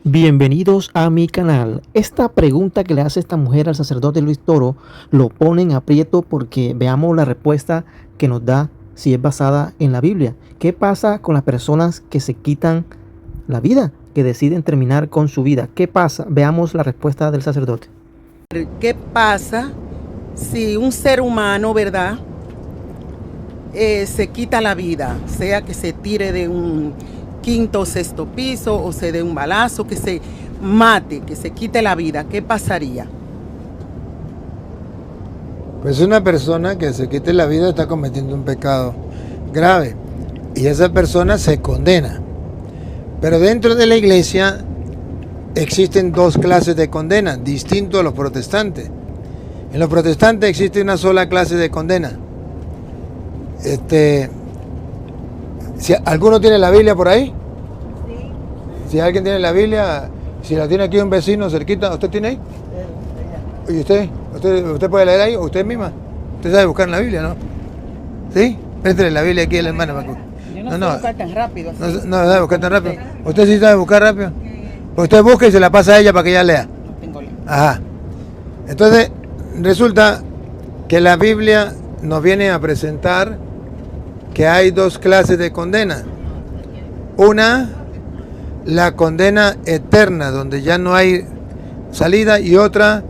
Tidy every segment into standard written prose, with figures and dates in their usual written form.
Bienvenidos a mi canal. Esta pregunta que le hace esta mujer al sacerdote Luis Toro lo pone en aprieto porque veamos la respuesta que nos da si es basada en la Biblia. ¿Qué pasa con las personas que se quitan la vida, que deciden terminar con su vida? ¿Qué pasa? Veamos la respuesta del sacerdote. ¿Qué pasa si un ser humano, verdad, se quita la vida? Sea que se tire de un quinto o sexto piso o se dé un balazo, que se mate, que se quite la vida. ¿Qué pasaría? Pues una persona que se quite la vida está cometiendo un pecado grave y esa persona se condena. Pero dentro de la iglesia existen dos clases de condena, distinto a los protestantes. En los protestantes existe una sola clase de condena. Si alguno tiene la Biblia por ahí, sí. Si alguien tiene la Biblia, si la tiene aquí un vecino cerquita, ¿usted tiene ahí? ¿Y usted puede leer ahí? ¿O usted misma? ¿Usted sabe buscar en la Biblia, no? ¿Sí? Préstele la Biblia aquí a la hermana. Yo no sé buscar tan rápido. No sabe buscar tan rápido. ¿Usted sí sabe buscar rápido? Pues usted busca y se la pasa a ella para que ella lea. No tengo ley. Ajá. Entonces, resulta que la Biblia nos viene a presentar que hay dos clases de condena. Una, la condena eterna, donde ya no hay salida, y otra,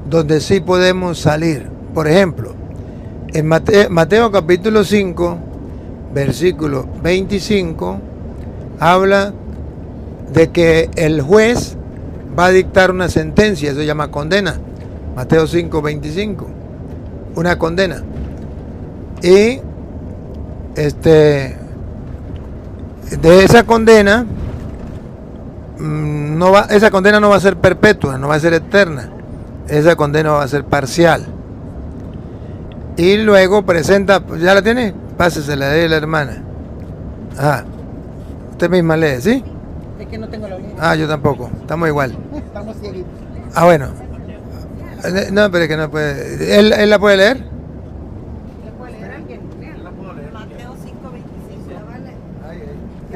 donde sí podemos salir. Por ejemplo, en Mateo capítulo 5, versículo 25, habla de que el juez va a dictar una sentencia, eso se llama condena. Mateo 5, 25, una condena. Y de esa condena, esa condena no va a ser perpetua, no va a ser eterna, esa condena va a ser parcial. Y luego presenta, ¿ya la tiene? Pásesela de la hermana. Ajá. Usted misma lee, ¿sí? Es que no tengo la Biblia. Ah, yo tampoco, estamos igual. Estamos cieguitos. Ah, bueno. No, pero es que no puede. ¿Él la puede leer? ¿Le puede leer alguien? La puedo leer. Mateo 5:25.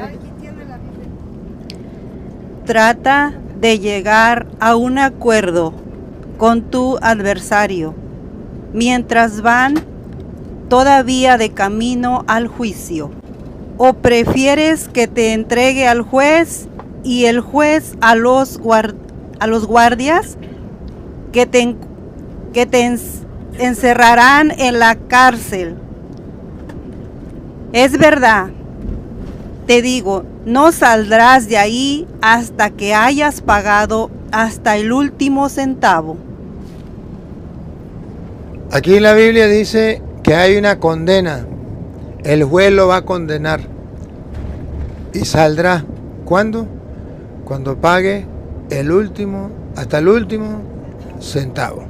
Aquí tiene la Biblia. Trata de llegar a un acuerdo con tu adversario mientras van todavía de camino al juicio. ¿O prefieres que te entregue al juez y el juez a los guardias que te encerrarán en la cárcel? Es verdad, te digo, no saldrás de ahí hasta que hayas pagado hasta el último centavo. Aquí en la Biblia dice que hay una condena. El juez lo va a condenar y saldrá. ¿Cuándo? Cuando pague hasta el último centavo.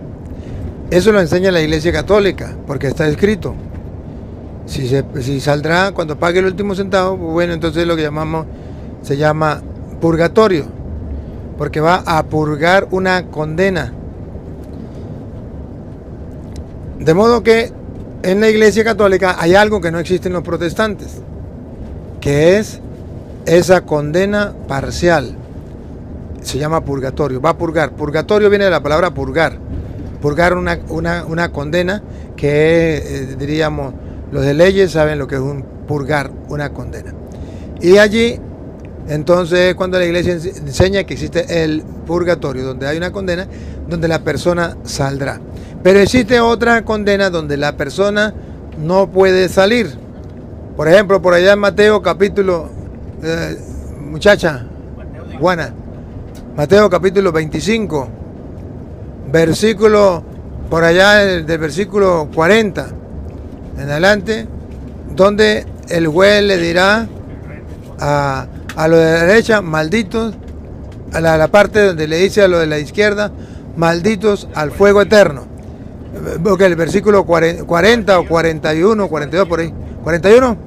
Eso lo enseña la Iglesia Católica, porque está escrito. Si saldrá cuando pague el último centavo, pues bueno, entonces lo que se llama purgatorio, porque va a purgar una condena. De modo que en la Iglesia Católica hay algo que no existe en los protestantes, que es esa condena parcial. Se llama purgatorio, va a purgar. Purgatorio viene de la palabra purgar. Purgar una condena que diríamos, los de leyes saben lo que es un purgar, una condena. Y allí, entonces, cuando la iglesia enseña que existe el purgatorio, donde hay una condena, donde la persona saldrá. Pero existe otra condena donde la persona no puede salir. Por ejemplo, por allá en Mateo capítulo, muchacha, Juana, Mateo capítulo 25, versículo, por allá del versículo 40 en adelante, donde el juez le dirá a lo de la derecha, malditos, a la parte donde le dice a lo de la izquierda, malditos al fuego eterno. Porque el versículo 40 o 41, 42 por ahí, 41,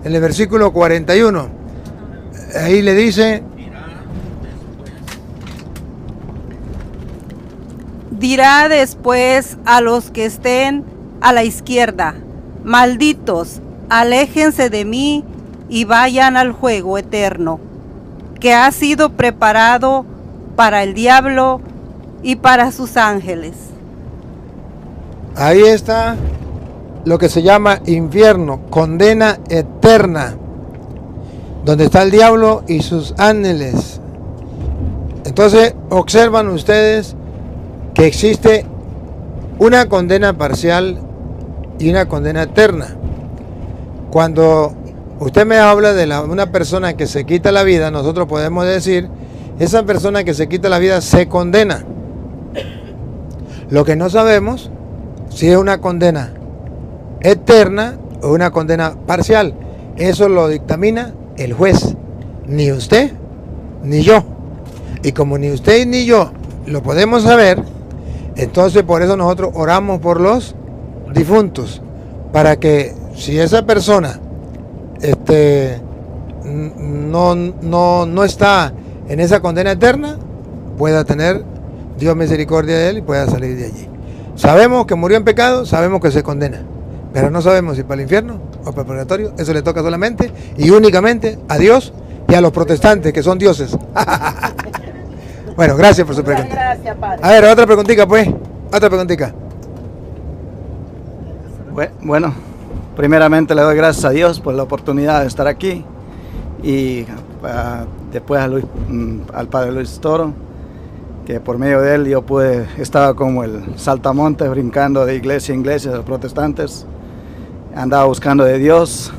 en el versículo 41, ahí le dice: dirá después a los que estén a la izquierda: malditos, aléjense de mí y vayan al fuego eterno, que ha sido preparado para el diablo y para sus ángeles. Ahí está lo que se llama infierno, condena eterna, donde está el diablo y sus ángeles. Entonces observan ustedes que existe una condena parcial y una condena eterna. Cuando usted me habla de una persona que se quita la vida, nosotros podemos decir, esa persona que se quita la vida se condena. Lo que no sabemos si es una condena eterna o una condena parcial. Eso lo dictamina el juez, ni usted ni yo. Y como ni usted ni yo lo podemos saber, entonces por eso nosotros oramos por los difuntos, para que si esa persona no está en esa condena eterna, pueda tener Dios misericordia de él y pueda salir de allí. Sabemos que murió en pecado, sabemos que se condena, pero no sabemos si para el infierno o para el purgatorio. Eso le toca solamente y únicamente a Dios y a los protestantes, que son dioses. Bueno, gracias por su pregunta. Gracias, padre. A ver, otra preguntita pues. Otra preguntita. Bueno, primeramente le doy gracias a Dios por la oportunidad de estar aquí y después al padre Luis Toro, que por medio de él yo estaba como el saltamontes brincando de iglesia en iglesia de los protestantes, andaba buscando de Dios,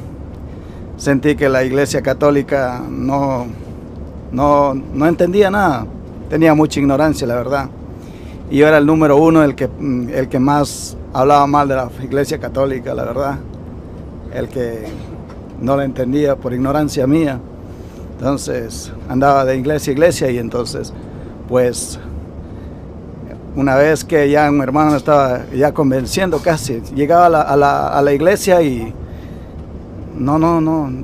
sentí que la iglesia católica no entendía nada, tenía mucha ignorancia, la verdad, y yo era el número uno, el que más hablaba mal de la iglesia católica, la verdad, el que no la entendía por ignorancia mía. Entonces andaba de iglesia a iglesia y entonces pues una vez que ya un hermano me estaba ya convenciendo casi, llegaba a la iglesia y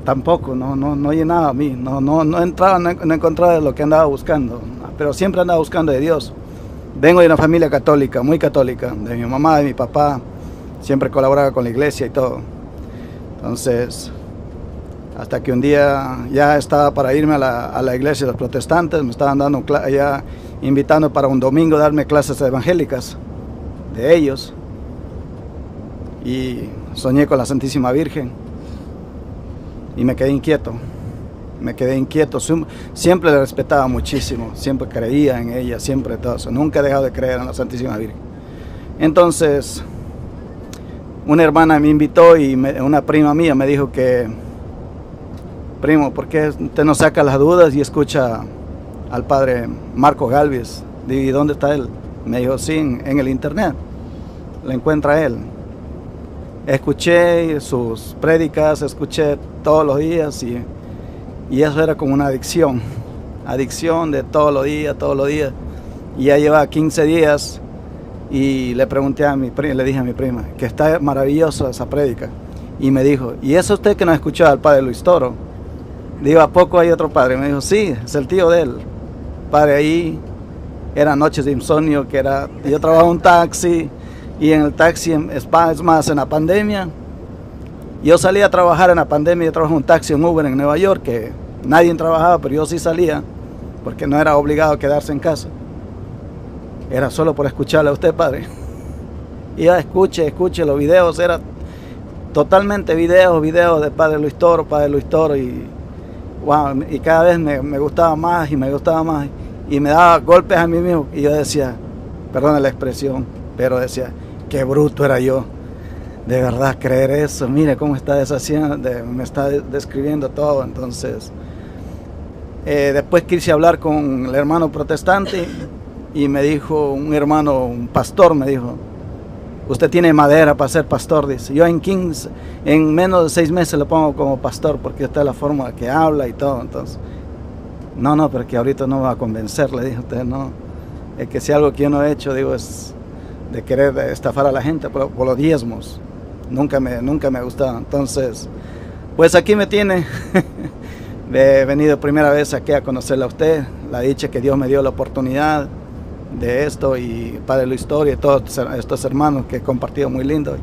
tampoco, no llenaba a mí, no entraba, no encontraba lo que andaba buscando, pero siempre andaba buscando de Dios. Vengo de una familia católica, muy católica, de mi mamá, de mi papá, siempre colaboraba con la iglesia y todo. Entonces, hasta que un día ya estaba para irme a la iglesia de los protestantes, me estaban ya invitando para un domingo darme clases evangélicas de ellos. Y soñé con la Santísima Virgen y me quedé inquieto. Siempre le respetaba muchísimo, siempre creía en ella, siempre todo eso. Nunca he dejado de creer en la Santísima Virgen. Entonces, una hermana me invitó y una prima mía me dijo que, primo, ¿por qué usted no saca las dudas y escucha al padre Marco Galvez? ¿Y dónde está él? Me dijo, sí, en el internet, lo encuentra él. Escuché sus prédicas, escuché todos los días y eso era como una adicción de todos los días. Y ya lleva 15 días y le pregunté le dije a mi prima que está maravillosa esa prédica. Y me dijo, ¿y eso usted que no escuchó al padre Luis Toro? Digo, ¿a poco hay otro padre? Me dijo, sí, es el tío de él. Padre, ahí eran noches de insomnio, yo trabajaba en un taxi y en el taxi, es más, en la pandemia, yo salía a trabajar en la pandemia, yo trabajaba en un taxi en Uber en Nueva York, que nadie trabajaba, pero yo sí salía, porque no era obligado a quedarse en casa. Era solo por escucharle a usted, padre. Y ya escuche los videos, era totalmente videos de padre Luis Toro, y wow, y cada vez me gustaba más y me gustaba más y me daba golpes a mí mismo y yo decía, perdona la expresión, pero decía, qué bruto era yo de verdad creer eso. Mire cómo está deshaciendo, me está describiendo todo. Entonces después quise hablar con el hermano protestante y me dijo un pastor me dijo, usted tiene madera para ser pastor, dice. Yo en menos de 6 meses lo pongo como pastor porque esta es la forma que habla y todo. Entonces, no, pero que ahorita no va a convencer, le dijo usted, no. Es que si algo que yo no he hecho, digo, es de querer estafar a la gente por los diezmos. Nunca me ha gustado. Entonces, pues aquí me tiene. He venido primera vez aquí a conocerla a usted. La dicha que Dios me dio la oportunidad de esto y Padre Luis Toro y todos estos hermanos que he compartido muy lindo.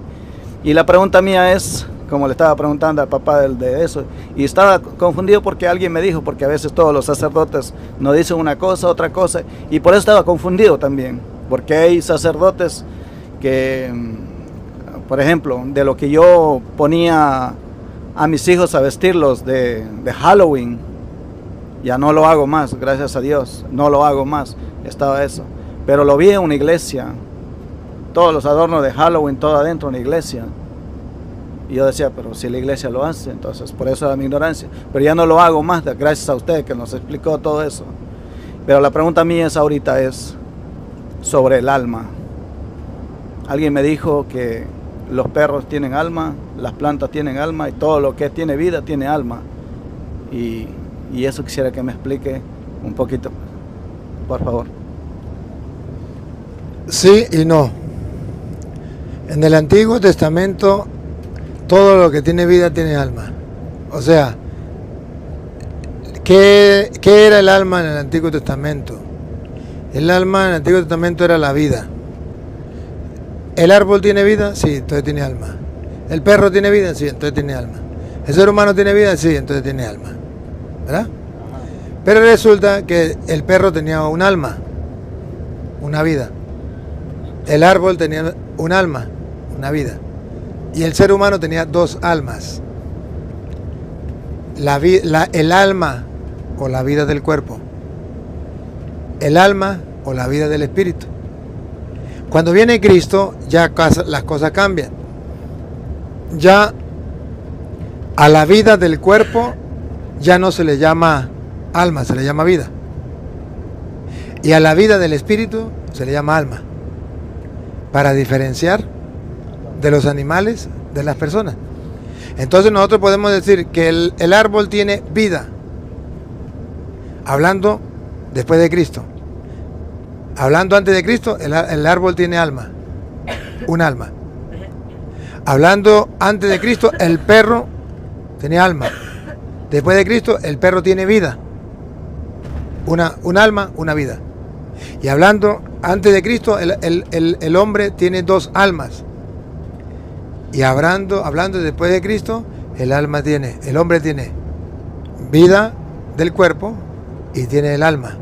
Y la pregunta mía es, como le estaba preguntando al papá de eso, y estaba confundido porque alguien me dijo, porque a veces todos los sacerdotes nos dicen una cosa, otra cosa, y por eso estaba confundido también, porque hay sacerdotes que, por ejemplo, de lo que yo ponía a mis hijos a vestirlos de Halloween, ya no lo hago más, gracias a Dios, no lo hago más, estaba eso, pero lo vi en una iglesia, todos los adornos de Halloween, todo adentro de una iglesia. Y yo decía, pero si la iglesia lo hace, entonces por eso era mi ignorancia. Pero ya no lo hago más, gracias a usted que nos explicó todo eso. Pero la pregunta mía ahorita es sobre el alma. Alguien me dijo que los perros tienen alma, las plantas tienen alma y todo lo que tiene vida tiene alma. Y eso quisiera que me explique un poquito, por favor. Sí y no. En el Antiguo Testamento todo lo que tiene vida tiene alma. O sea, ¿qué era el alma en el Antiguo Testamento? El alma en el Antiguo Testamento era la vida. ¿El árbol tiene vida? Sí, entonces tiene alma. ¿El perro tiene vida? Sí, entonces tiene alma. ¿El ser humano tiene vida? Sí, entonces tiene alma. ¿Verdad? Pero resulta que el perro tenía un alma, una vida. El árbol tenía un alma, una vida. Y el ser humano tenía dos almas. El alma o la vida del cuerpo. El alma o la vida del espíritu. Cuando viene Cristo, ya las cosas cambian. Ya a la vida del cuerpo ya no se le llama alma, se le llama vida. Y a la vida del espíritu se le llama alma. Para diferenciar de los animales, de las personas. Entonces nosotros podemos decir que el árbol tiene vida, hablando después de Cristo. Hablando antes de Cristo, el árbol tiene alma, un alma. Hablando antes de Cristo, el perro tiene alma. Después de Cristo, el perro tiene vida, un alma, una vida. Y hablando antes de Cristo, el hombre tiene dos almas. Y hablando después de Cristo, el hombre tiene vida del cuerpo y tiene el alma,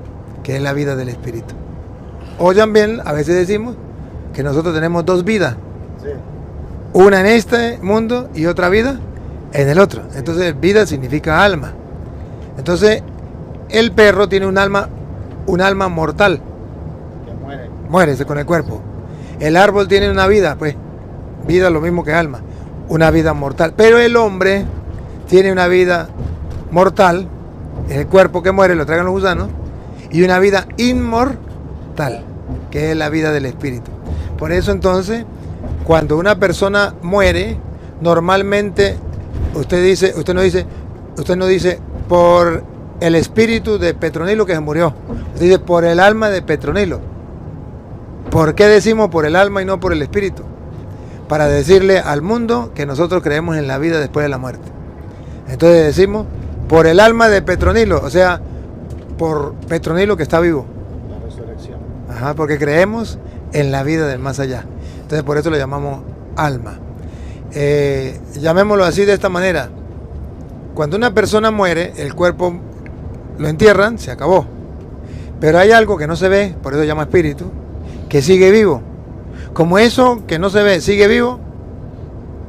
que es la vida del espíritu. O también a veces decimos que nosotros tenemos dos vidas, sí. Una en este mundo y otra vida en el otro. Entonces vida significa alma. Entonces el perro tiene un alma mortal, que muere con el cuerpo. El árbol tiene una vida, pues vida lo mismo que alma, una vida mortal. Pero el hombre tiene una vida mortal, el cuerpo que muere, lo tragan los gusanos, y una vida inmortal, que es la vida del espíritu. Por eso entonces, cuando una persona muere, normalmente usted no dice por el espíritu de Petronilo que se murió, usted dice por el alma de Petronilo. ¿Por qué decimos por el alma y no por el espíritu? Para decirle al mundo que nosotros creemos en la vida después de la muerte. Entonces decimos por el alma de Petronilo, o sea, por Petronilo que está vivo. La resurrección. Ajá, porque creemos en la vida del más allá. Entonces por eso lo llamamos alma. Llamémoslo así de esta manera. Cuando una persona muere, el cuerpo lo entierran, se acabó. Pero hay algo que no se ve, por eso se llama espíritu, que sigue vivo. Como eso que no se ve sigue vivo,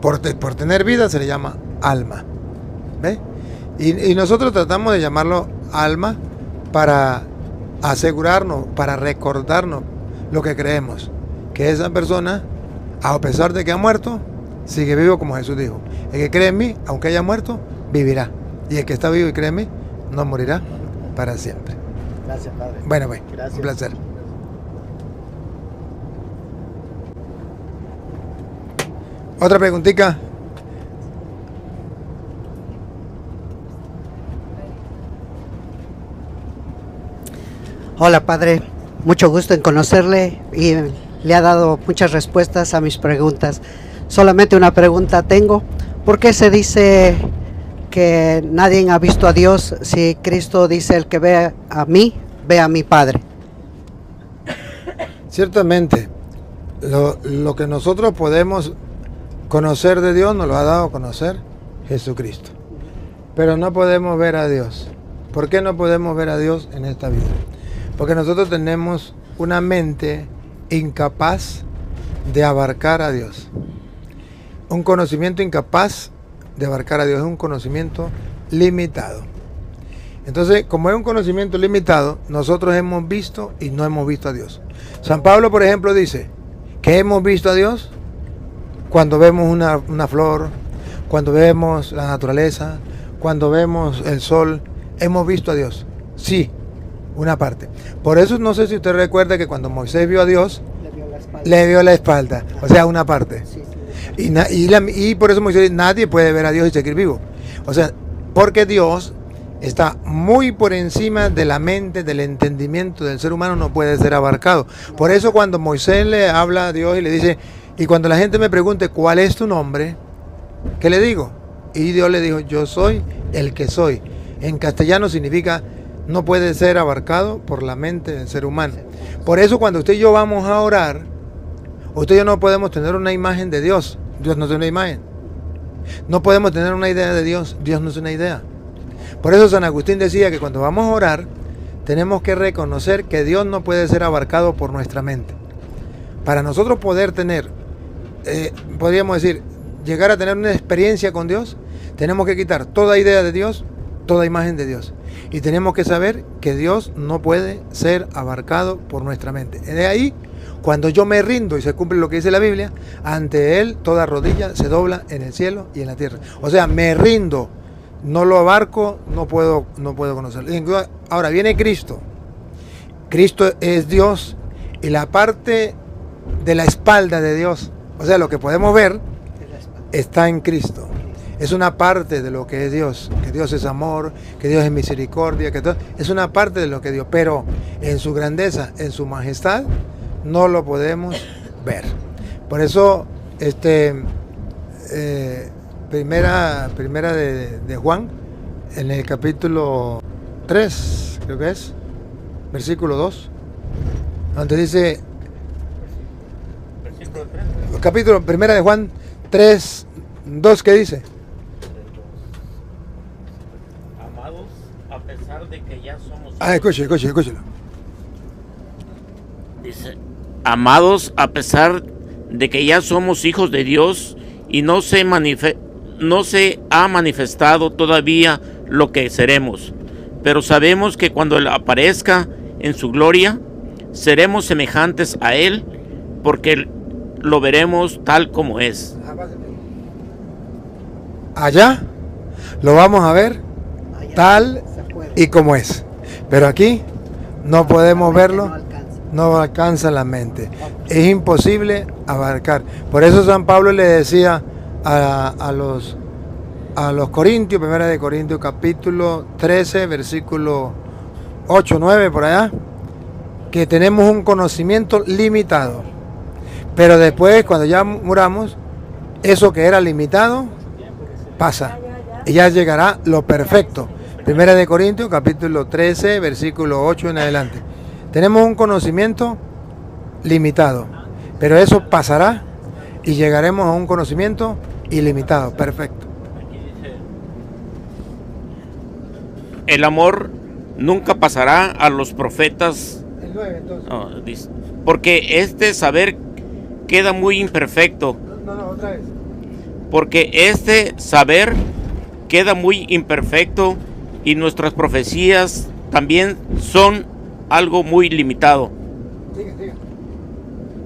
por tener vida se le llama alma. ¿Ve? Y nosotros tratamos de llamarlo alma para asegurarnos, para recordarnos lo que creemos. Que esa persona, a pesar de que ha muerto, sigue vivo como Jesús dijo. El que cree en mí, aunque haya muerto, vivirá. Y el que está vivo y cree en mí, no morirá para siempre. Gracias, Padre. Bueno, pues, gracias. Un placer. Otra preguntita. Hola, Padre. Mucho gusto en conocerle y le ha dado muchas respuestas a mis preguntas. Solamente una pregunta tengo. ¿Por qué se dice que nadie ha visto a Dios si Cristo dice el que ve a mí, ve a mi Padre? Ciertamente, lo que nosotros podemos Conocer de Dios nos lo ha dado a conocer Jesucristo. Pero no podemos ver a Dios. ¿Por qué no podemos ver a Dios en esta vida? Porque nosotros tenemos una mente incapaz de abarcar a Dios. Un conocimiento incapaz de abarcar a Dios, es un conocimiento limitado. Entonces, como es un conocimiento limitado, nosotros hemos visto y no hemos visto a Dios. San Pablo, por ejemplo, dice que hemos visto a Dios cuando vemos una flor, cuando vemos la naturaleza, cuando vemos el sol, hemos visto a Dios. Sí, una parte. Por eso no sé si usted recuerda que cuando Moisés vio a Dios, le vio la espalda, o sea, una parte. Y por eso Moisés dice, nadie puede ver a Dios y seguir vivo. O sea, porque Dios está muy por encima de la mente, del entendimiento del ser humano, no puede ser abarcado. Por eso cuando Moisés le habla a Dios y le dice, y cuando la gente me pregunte, ¿cuál es tu nombre? ¿Qué le digo? Y Dios le dijo, yo soy el que soy. En castellano significa, no puede ser abarcado por la mente del ser humano. Por eso cuando usted y yo vamos a orar, usted y yo no podemos tener una imagen de Dios. Dios no es una imagen. No podemos tener una idea de Dios. Dios no es una idea. Por eso San Agustín decía que cuando vamos a orar, tenemos que reconocer que Dios no puede ser abarcado por nuestra mente. Para nosotros poder tener, podríamos decir, llegar a tener una experiencia con Dios, tenemos que quitar toda idea de Dios, toda imagen de Dios. Y tenemos que saber que Dios no puede ser abarcado por nuestra mente. De ahí, cuando yo me rindo y se cumple lo que dice la Biblia, ante Él toda rodilla se dobla en el cielo y en la tierra. O sea, me rindo, no lo abarco, no puedo conocerlo. Ahora viene Cristo. Cristo es Dios y la parte de la espalda de Dios, o sea, lo que podemos ver, está en Cristo. Es una parte de lo que es Dios, que Dios es amor, que Dios es misericordia, que todo, es una parte de lo que es Dios, pero en su grandeza, en su majestad, no lo podemos ver. Por eso, primera de Juan, en el capítulo 3, creo que es, versículo 2, donde dice, capítulo primera de Juan 3, 2, ¿qué dice? Amados, a pesar de que ya somos... Escúchelo. Dice, amados, a pesar de que ya somos hijos de Dios y no se ha manifestado todavía lo que seremos, pero sabemos que cuando Él aparezca en su gloria, seremos semejantes a Él, porque lo veremos tal como es. Allá lo vamos a ver tal y como es, pero aquí no podemos verlo, no alcanza la mente, es imposible abarcar. Por eso San Pablo le decía a los Corintios, primera de Corintios capítulo 13, versículo 8, 9 por allá, que tenemos un conocimiento limitado, pero después cuando ya muramos, eso que era limitado pasa y ya llegará lo perfecto. Primera de Corintios capítulo 13, versículo 8 en adelante. Tenemos un conocimiento limitado, pero eso pasará y llegaremos a un conocimiento ilimitado, perfecto. El amor nunca pasará a los profetas, El 9, entonces. porque este saber queda muy imperfecto. Otra vez. Porque este saber queda muy imperfecto y nuestras profecías también son algo muy limitado. Sigue.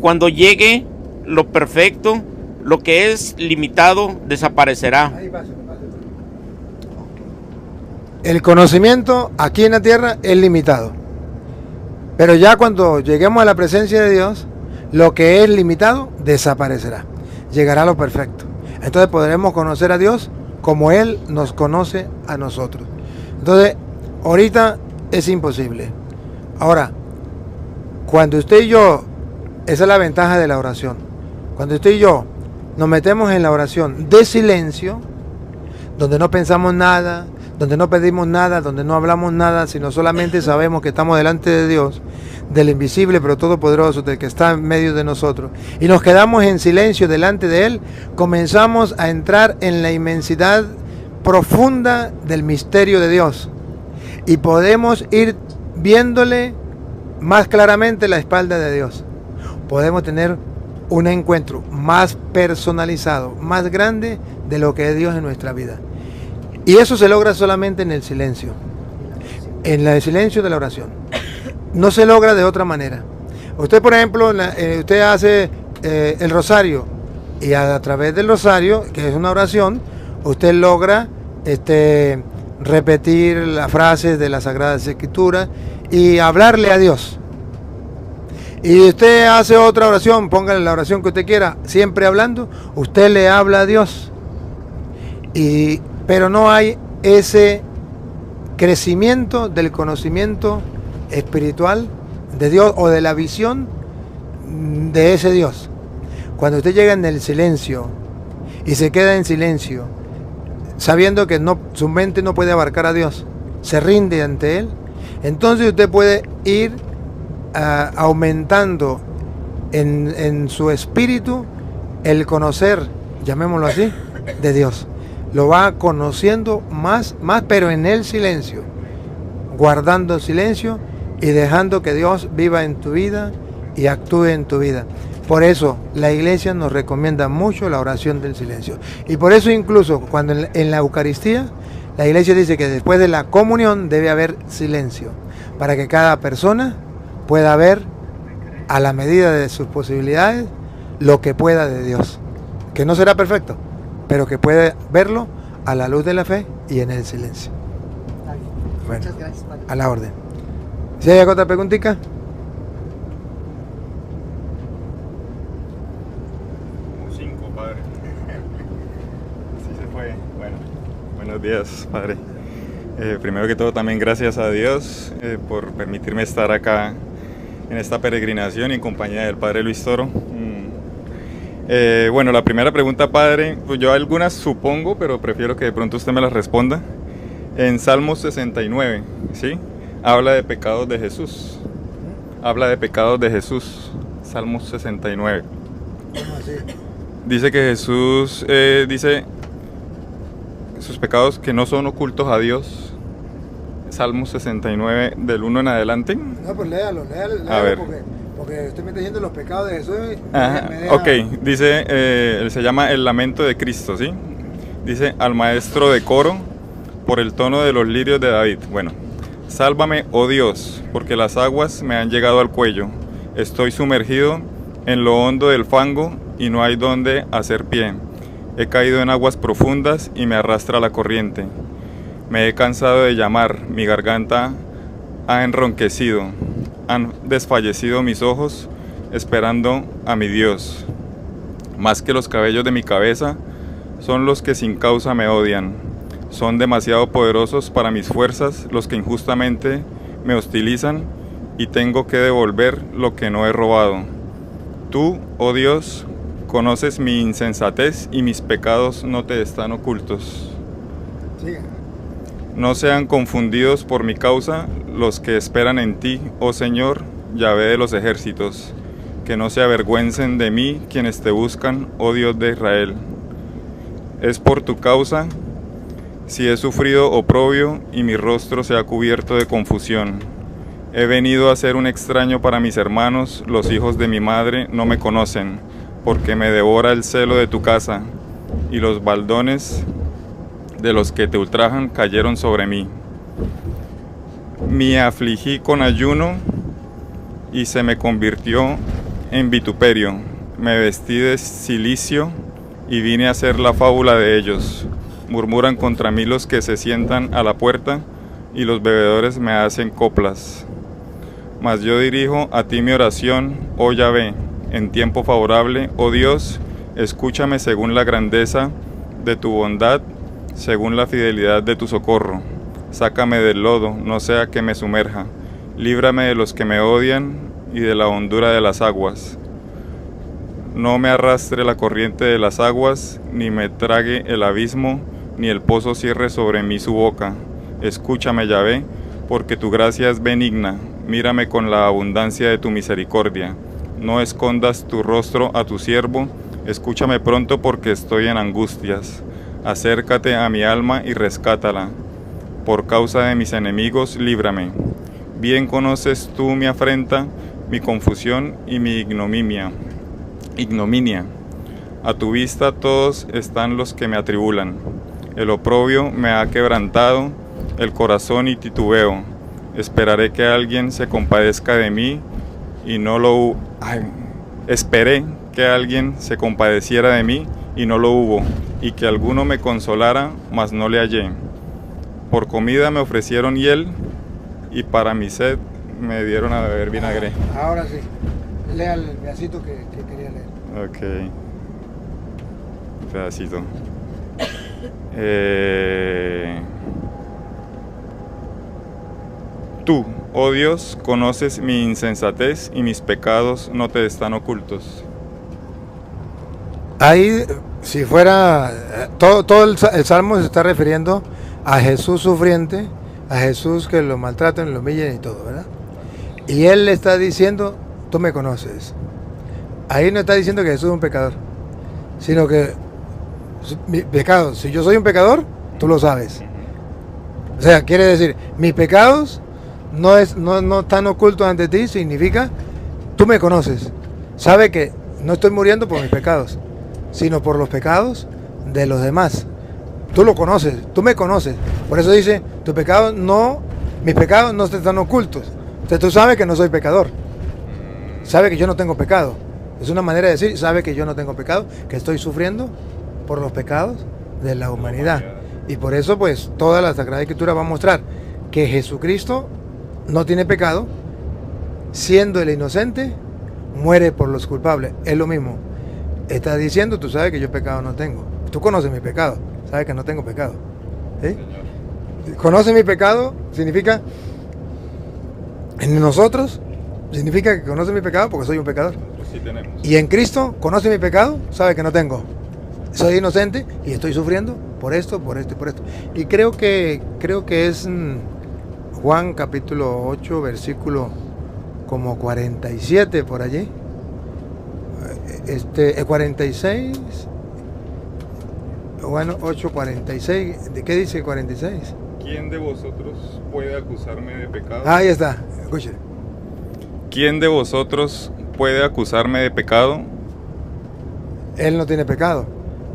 Cuando llegue lo perfecto, lo que es limitado desaparecerá. Ahí pasa. El conocimiento aquí en la tierra es limitado, pero ya cuando lleguemos a la presencia de Dios, lo que es limitado desaparecerá. Llegará lo perfecto. Entonces podremos conocer a Dios como Él nos conoce a nosotros. Entonces, ahorita es imposible. Ahora, cuando usted y yo, esa es la ventaja de la oración, cuando usted y yo nos metemos en la oración de silencio, donde no pensamos nada, donde no pedimos nada, donde no hablamos nada, sino solamente sabemos que estamos delante de Dios, del invisible pero todopoderoso, del que está en medio de nosotros, y nos quedamos en silencio delante de Él, comenzamos a entrar en la inmensidad profunda del misterio de Dios y podemos ir viéndole más claramente la espalda de Dios. Podemos tener un encuentro más personalizado, más grande de lo que es Dios en nuestra vida. Y eso se logra solamente en el silencio, en el silencio de la oración. No se logra de otra manera. Usted, por ejemplo, usted hace el rosario y a través del rosario, que es una oración, usted logra repetir las frases de las Sagradas Escrituras y hablarle a Dios. Y usted hace otra oración, póngale la oración que usted quiera, siempre hablando, usted le habla a Dios. Pero no hay ese crecimiento del conocimiento espiritual de Dios o de la visión de ese Dios. Cuando usted llega en el silencio y se queda en silencio, sabiendo que su mente no puede abarcar a Dios, se rinde ante Él, entonces usted puede ir aumentando en su espíritu el conocer, llamémoslo así, de Dios. Lo va conociendo más, pero en el silencio, guardando silencio y dejando que Dios viva en tu vida y actúe en tu vida. Por eso la iglesia nos recomienda mucho la oración del silencio. Y por eso incluso cuando en la Eucaristía, la iglesia dice que después de la comunión debe haber silencio, para que cada persona pueda ver a la medida de sus posibilidades lo que pueda de Dios. Que no será perfecto, pero que puede verlo a la luz de la fe y en el silencio. Bueno, muchas gracias, padre. A la orden. ¿Si hay otra preguntita? Padre. Sí se fue. Bueno, buenos días, Padre. Primero que todo, también gracias a Dios por permitirme estar acá en esta peregrinación en compañía del Padre Luis Toro. Bueno, la primera pregunta, Padre, pues yo algunas supongo, pero prefiero que de pronto usted me las responda. En Salmos 69, ¿sí? Habla de pecados de Jesús. Habla de pecados de Jesús. Salmos 69. ¿Cómo así? Dice que Jesús dice sus pecados que no son ocultos a Dios. Salmos 69 del 1 en adelante. No, pues léalo a ver. Porque usted me está diciendo los pecados de Jesús. Ok, dice, se llama El Lamento de Cristo, ¿sí? Dice, al maestro de coro, por el tono de los lirios de David. Bueno, sálvame, oh Dios, porque las aguas me han llegado al cuello. Estoy sumergido en lo hondo del fango y no hay donde hacer pie. He caído en aguas profundas y me arrastra la corriente. Me he cansado de llamar, mi garganta ha enronquecido. Han desfallecido mis ojos esperando a mi Dios. Más que los cabellos de mi cabeza son los que sin causa me odian. Son demasiado poderosos para mis fuerzas los que injustamente me hostilizan y tengo que devolver lo que no he robado. Tú, oh Dios, conoces mi insensatez y mis pecados no te están ocultos. Siga. No sean confundidos por mi causa los que esperan en ti, oh Señor, Yahvé de los ejércitos. Que no se avergüencen de mí quienes te buscan, oh Dios de Israel. Es por tu causa si he sufrido oprobio y mi rostro se ha cubierto de confusión. He venido a ser un extraño para mis hermanos, los hijos de mi madre no me conocen, porque me devora el celo de tu casa, y los baldones de los que te ultrajan cayeron sobre mí. Me afligí con ayuno y se me convirtió en vituperio. Me vestí de cilicio y vine a hacer la fábula de ellos. Murmuran contra mí los que se sientan a la puerta y los bebedores me hacen coplas. Mas yo dirijo a ti mi oración, oh Yahvé, en tiempo favorable, oh Dios, escúchame según la grandeza de tu bondad, según la fidelidad de tu socorro. Sácame del lodo, no sea que me sumerja. Líbrame de los que me odian y de la hondura de las aguas. No me arrastre la corriente de las aguas, ni me trague el abismo, ni el pozo cierre sobre mí su boca. Escúchame, Yahvé, porque tu gracia es benigna. Mírame con la abundancia de tu misericordia. No escondas tu rostro a tu siervo. Escúchame pronto, porque estoy en angustias. Acércate a mi alma y rescátala. Por causa de mis enemigos, líbrame. Bien conoces tú mi afrenta, mi confusión y mi ignominia. A tu vista todos están los que me atribulan. El oprobio me ha quebrantado el corazón y titubeo. Esperaré que alguien se compadezca de mí y no lo... Esperé que alguien se compadeciera de mí y no lo hubo, y que alguno me consolara, mas no le hallé. Por comida me ofrecieron hiel, y para mi sed me dieron a beber vinagre. Ahora sí, lea el pedacito que quería leer. Ok. Pedacito. Tú, oh Dios, conoces mi insensatez y mis pecados no te están ocultos. Ahí, si fuera, todo el Salmo se está refiriendo a Jesús sufriente, a Jesús que lo maltratan, lo humillan y todo, ¿verdad? Y él le está diciendo, tú me conoces. Ahí no está diciendo que Jesús es un pecador, sino que mi pecado, si yo soy un pecador, tú lo sabes. O sea, quiere decir, mis pecados no están ocultos ante ti, significa, tú me conoces. Sabe que no estoy muriendo por mis pecados, sino por los pecados de los demás. Tú lo conoces, tú me conoces. Por eso dice, mis pecados no te están ocultos. Entonces tú sabes que no soy pecador. Sabe que yo no tengo pecado. Es una manera de decir, sabe que yo no tengo pecado, que estoy sufriendo por los pecados de la humanidad. Y por eso pues toda la Sagrada Escritura va a mostrar que Jesucristo no tiene pecado, siendo el inocente, muere por los culpables. Es lo mismo. Está diciendo, tú sabes que yo pecado no tengo. Tú conoces mi pecado, sabes que no tengo pecado. ¿Sí? Conoce mi pecado significa, en nosotros, significa que conoce mi pecado porque soy un pecador. Sí tenemos. Y en Cristo, conoce mi pecado, sabe que no tengo. Soy inocente y estoy sufriendo por esto, por esto y por esto. Y creo que es Juan capítulo 8, versículo como 47 por allí. 46. Bueno, 8:46. ¿De qué dice 46? ¿Quién de vosotros puede acusarme de pecado? Ahí está, escuchen. ¿Quién de vosotros puede acusarme de pecado? Él no tiene pecado.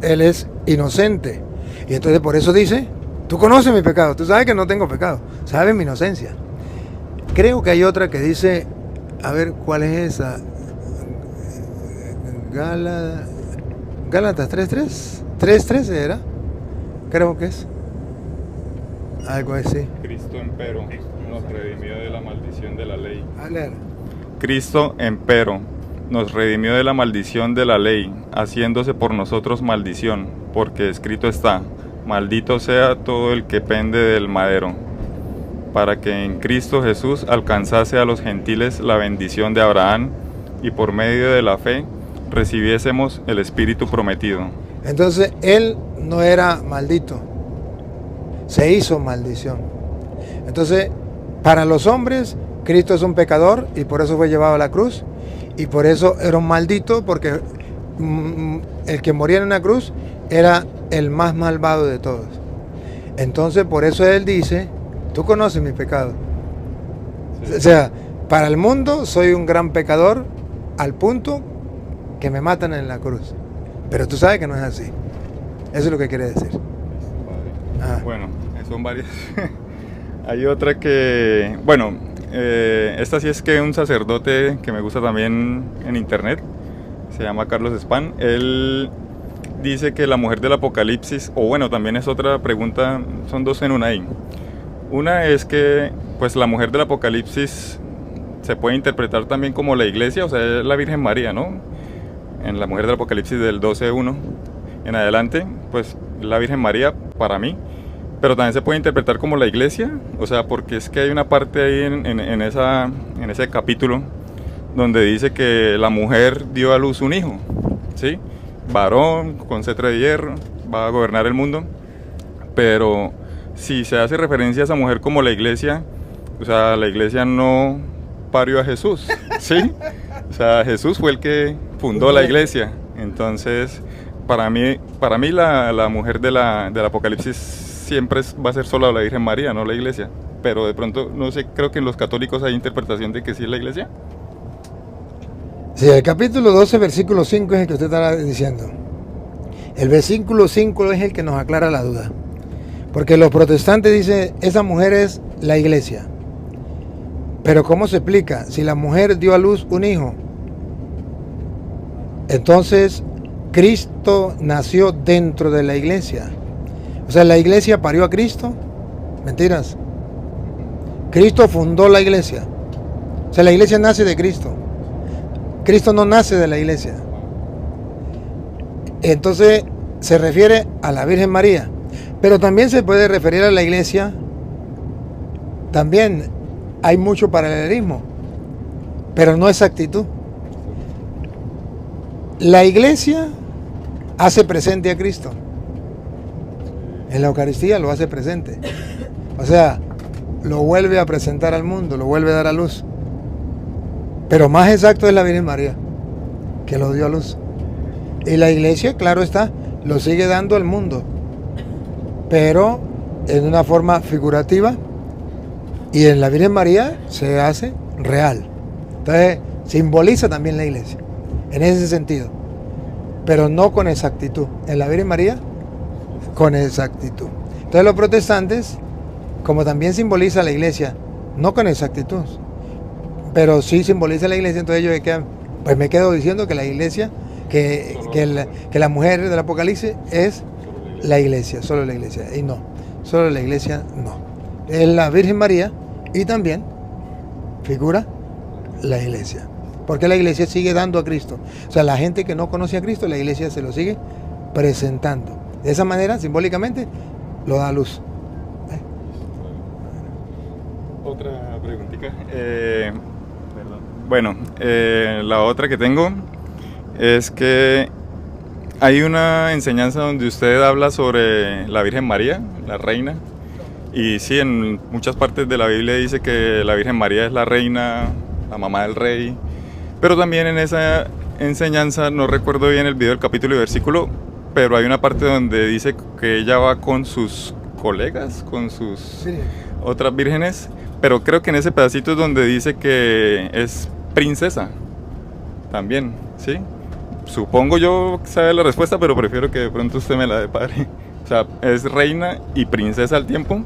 Él es inocente. Y entonces por eso dice, tú conoces mi pecado, tú sabes que no tengo pecado, sabes mi inocencia. Creo que hay otra que dice, a ver, ¿cuál es esa? Gálatas 3:3. 3:13 era. Creo que es. Algo así. Cristo empero nos redimió de la maldición de la ley. A leer. Cristo empero nos redimió de la maldición de la ley, haciéndose por nosotros maldición, porque escrito está, maldito sea todo el que pende del madero, para que en Cristo Jesús alcanzase a los gentiles la bendición de Abraham, y por medio de la fe recibiésemos el Espíritu prometido. Entonces él no era maldito, se hizo maldición. Entonces, para los hombres, Cristo es un pecador y por eso fue llevado a la cruz. Y por eso era un maldito, porque el que moría en una cruz era el más malvado de todos. Entonces, por eso él dice, tú conoces mi pecado. Sí. O sea, para el mundo soy un gran pecador al punto que me matan en la cruz. Pero tú sabes que no es así. Eso es lo que quiere decir. Bueno, son varias. Hay otra que, bueno, esta sí es que un sacerdote que me gusta también en internet, se llama Carlos Span, él dice que la mujer del Apocalipsis, o bueno, también es otra pregunta, son dos en una ahí. Una es que pues la mujer del Apocalipsis se puede interpretar también como la iglesia, o sea, es la Virgen María, ¿no? En la mujer del Apocalipsis del 12:1 en adelante, pues la Virgen María para mí. Pero también se puede interpretar como la iglesia, o sea, porque es que hay una parte ahí en ese capítulo donde dice que la mujer dio a luz un hijo, ¿sí? Varón, con cetro de hierro, va a gobernar el mundo. pero si se hace referencia a esa mujer como la iglesia, o sea, la iglesia no parió a Jesús, ¿sí? O sea, Jesús fue el que fundó la iglesia. Entonces, para mí la mujer del Apocalipsis siempre va a ser solo la Virgen María, no la iglesia. Pero de pronto, no sé, creo que en los católicos hay interpretación de que sí es la iglesia. Sí, el capítulo 12, versículo 5 es el que usted está diciendo. El versículo 5 es el que nos aclara la duda. Porque los protestantes dicen, esa mujer es la iglesia. Pero ¿cómo se explica? Si la mujer dio a luz un hijo, entonces Cristo nació dentro de la iglesia. O sea, ¿la iglesia parió a Cristo? Mentiras. Cristo fundó la iglesia. O sea, la iglesia nace de Cristo. Cristo no nace de la iglesia. Entonces se refiere a la Virgen María. Pero también se puede referir a la iglesia. También hay mucho paralelismo, pero no exactitud. La iglesia hace presente a Cristo. En la Eucaristía lo hace presente. O sea, lo vuelve a presentar al mundo, lo vuelve a dar a luz. Pero más exacto es la Virgen María, que lo dio a luz. Y la iglesia, claro está, lo sigue dando al mundo, pero en una forma figurativa, y en la Virgen María se hace real. Entonces, simboliza también la iglesia, en ese sentido, pero no con exactitud. En la Virgen María, con exactitud. Entonces los protestantes, como también simboliza la iglesia, no con exactitud, pero sí simboliza la iglesia, entonces ellos pues me quedo diciendo que la iglesia, que la mujer del Apocalipsis es la iglesia, solo la iglesia, y no, solo la iglesia no. Es la Virgen María y también figura la iglesia, porque la iglesia sigue dando a Cristo. O sea, la gente que no conoce a Cristo, la iglesia se lo sigue presentando. De esa manera, simbólicamente, lo da a luz. Otra preguntita. Bueno, la otra que tengo es que hay una enseñanza donde usted habla sobre la Virgen María, la reina, y sí, en muchas partes de la Biblia dice que la Virgen María es la reina, la mamá del rey, pero también en esa enseñanza, no recuerdo bien el video, el capítulo y versículo, pero hay una parte donde dice que ella va con sus colegas, con sus otras vírgenes, pero creo que en ese pedacito es donde dice que es princesa también, ¿sí? Supongo yo saber la respuesta, pero prefiero que de pronto usted me la dé, padre. O sea, ¿es reina y princesa al tiempo?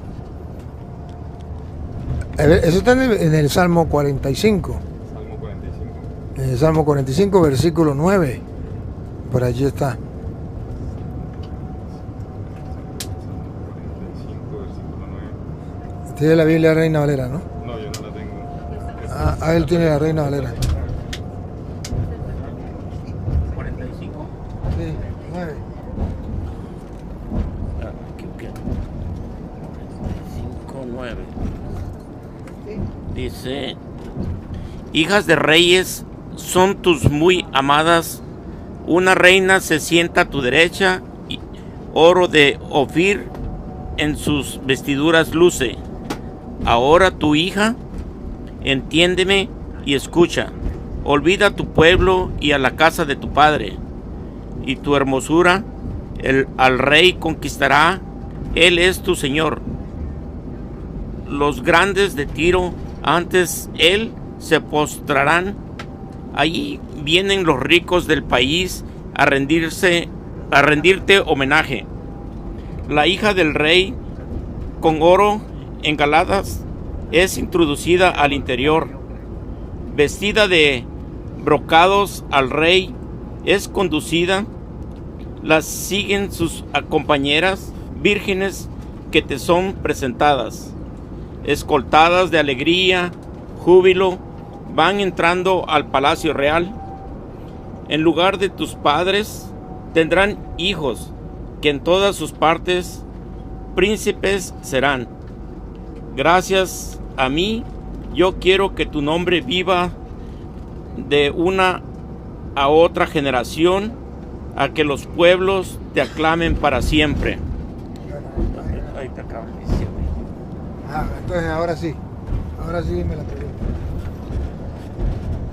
Eso está en el Salmo 45. Salmo 45. En el Salmo 45, versículo 9. Por allí está. Tiene la Biblia Reina Valera, ¿no? No, yo no la tengo. Él tiene la Reina Valera. 45. Sí, 9. Aquí, 45:9. Dice: hijas de reyes son tus muy amadas, una reina se sienta a tu derecha, y oro de Ofir en sus vestiduras luce. Ahora tu hija, entiéndeme y escucha. Olvida a tu pueblo y a la casa de tu padre, y tu hermosura al rey conquistará. Él es tu señor. Los grandes de Tiro antes él se postrarán. Allí vienen los ricos del país a rendirte homenaje. La hija del rey con oro engaladas es introducida al interior, vestida de brocados al rey es conducida. Las siguen sus compañeras vírgenes que te son presentadas, escoltadas de alegría, júbilo, van entrando al palacio real. En lugar de tus padres tendrán hijos, que en todas sus partes príncipes serán. Gracias a mí, yo quiero que tu nombre viva de una a otra generación, a que los pueblos te aclamen para siempre. Entonces ahora sí me la pregunto.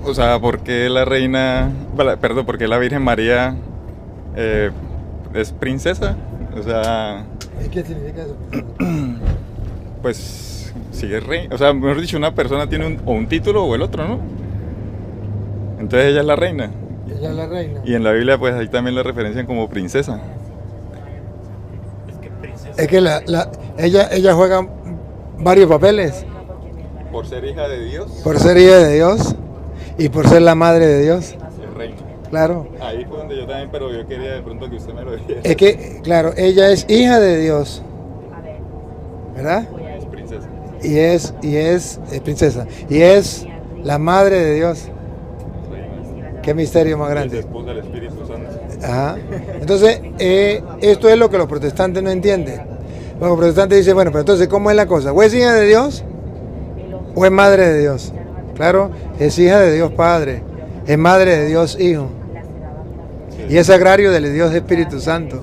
O sea, ¿por qué la reina, perdón, por qué la Virgen María es princesa? O sea, ¿Y qué significa eso? pues sí es rey. O sea, mejor dicho, una persona tiene un título o el otro, ¿no? Entonces ella es la reina. Ella es la reina. Y en la Biblia pues ahí también la referencian como princesa. Es que ella juega varios papeles. Por ser hija de Dios. Por ser hija de Dios y por ser la madre de Dios. Es reina. Claro. Ahí fue donde yo también, pero yo quería de pronto que usted me lo dijera. Es que, claro, ella es hija de Dios. ¿Verdad? Es princesa. Y es princesa. Y es la madre de Dios. Qué misterio más grande. Es esposa del Espíritu Santo. Ajá. Entonces, esto es lo que los protestantes no entienden. Los protestantes dicen, bueno, pero entonces, ¿cómo es la cosa? ¿O es hija de Dios o es madre de Dios? Claro, es hija de Dios Padre, es madre de Dios Hijo. Y es sagrario del Dios Espíritu Santo.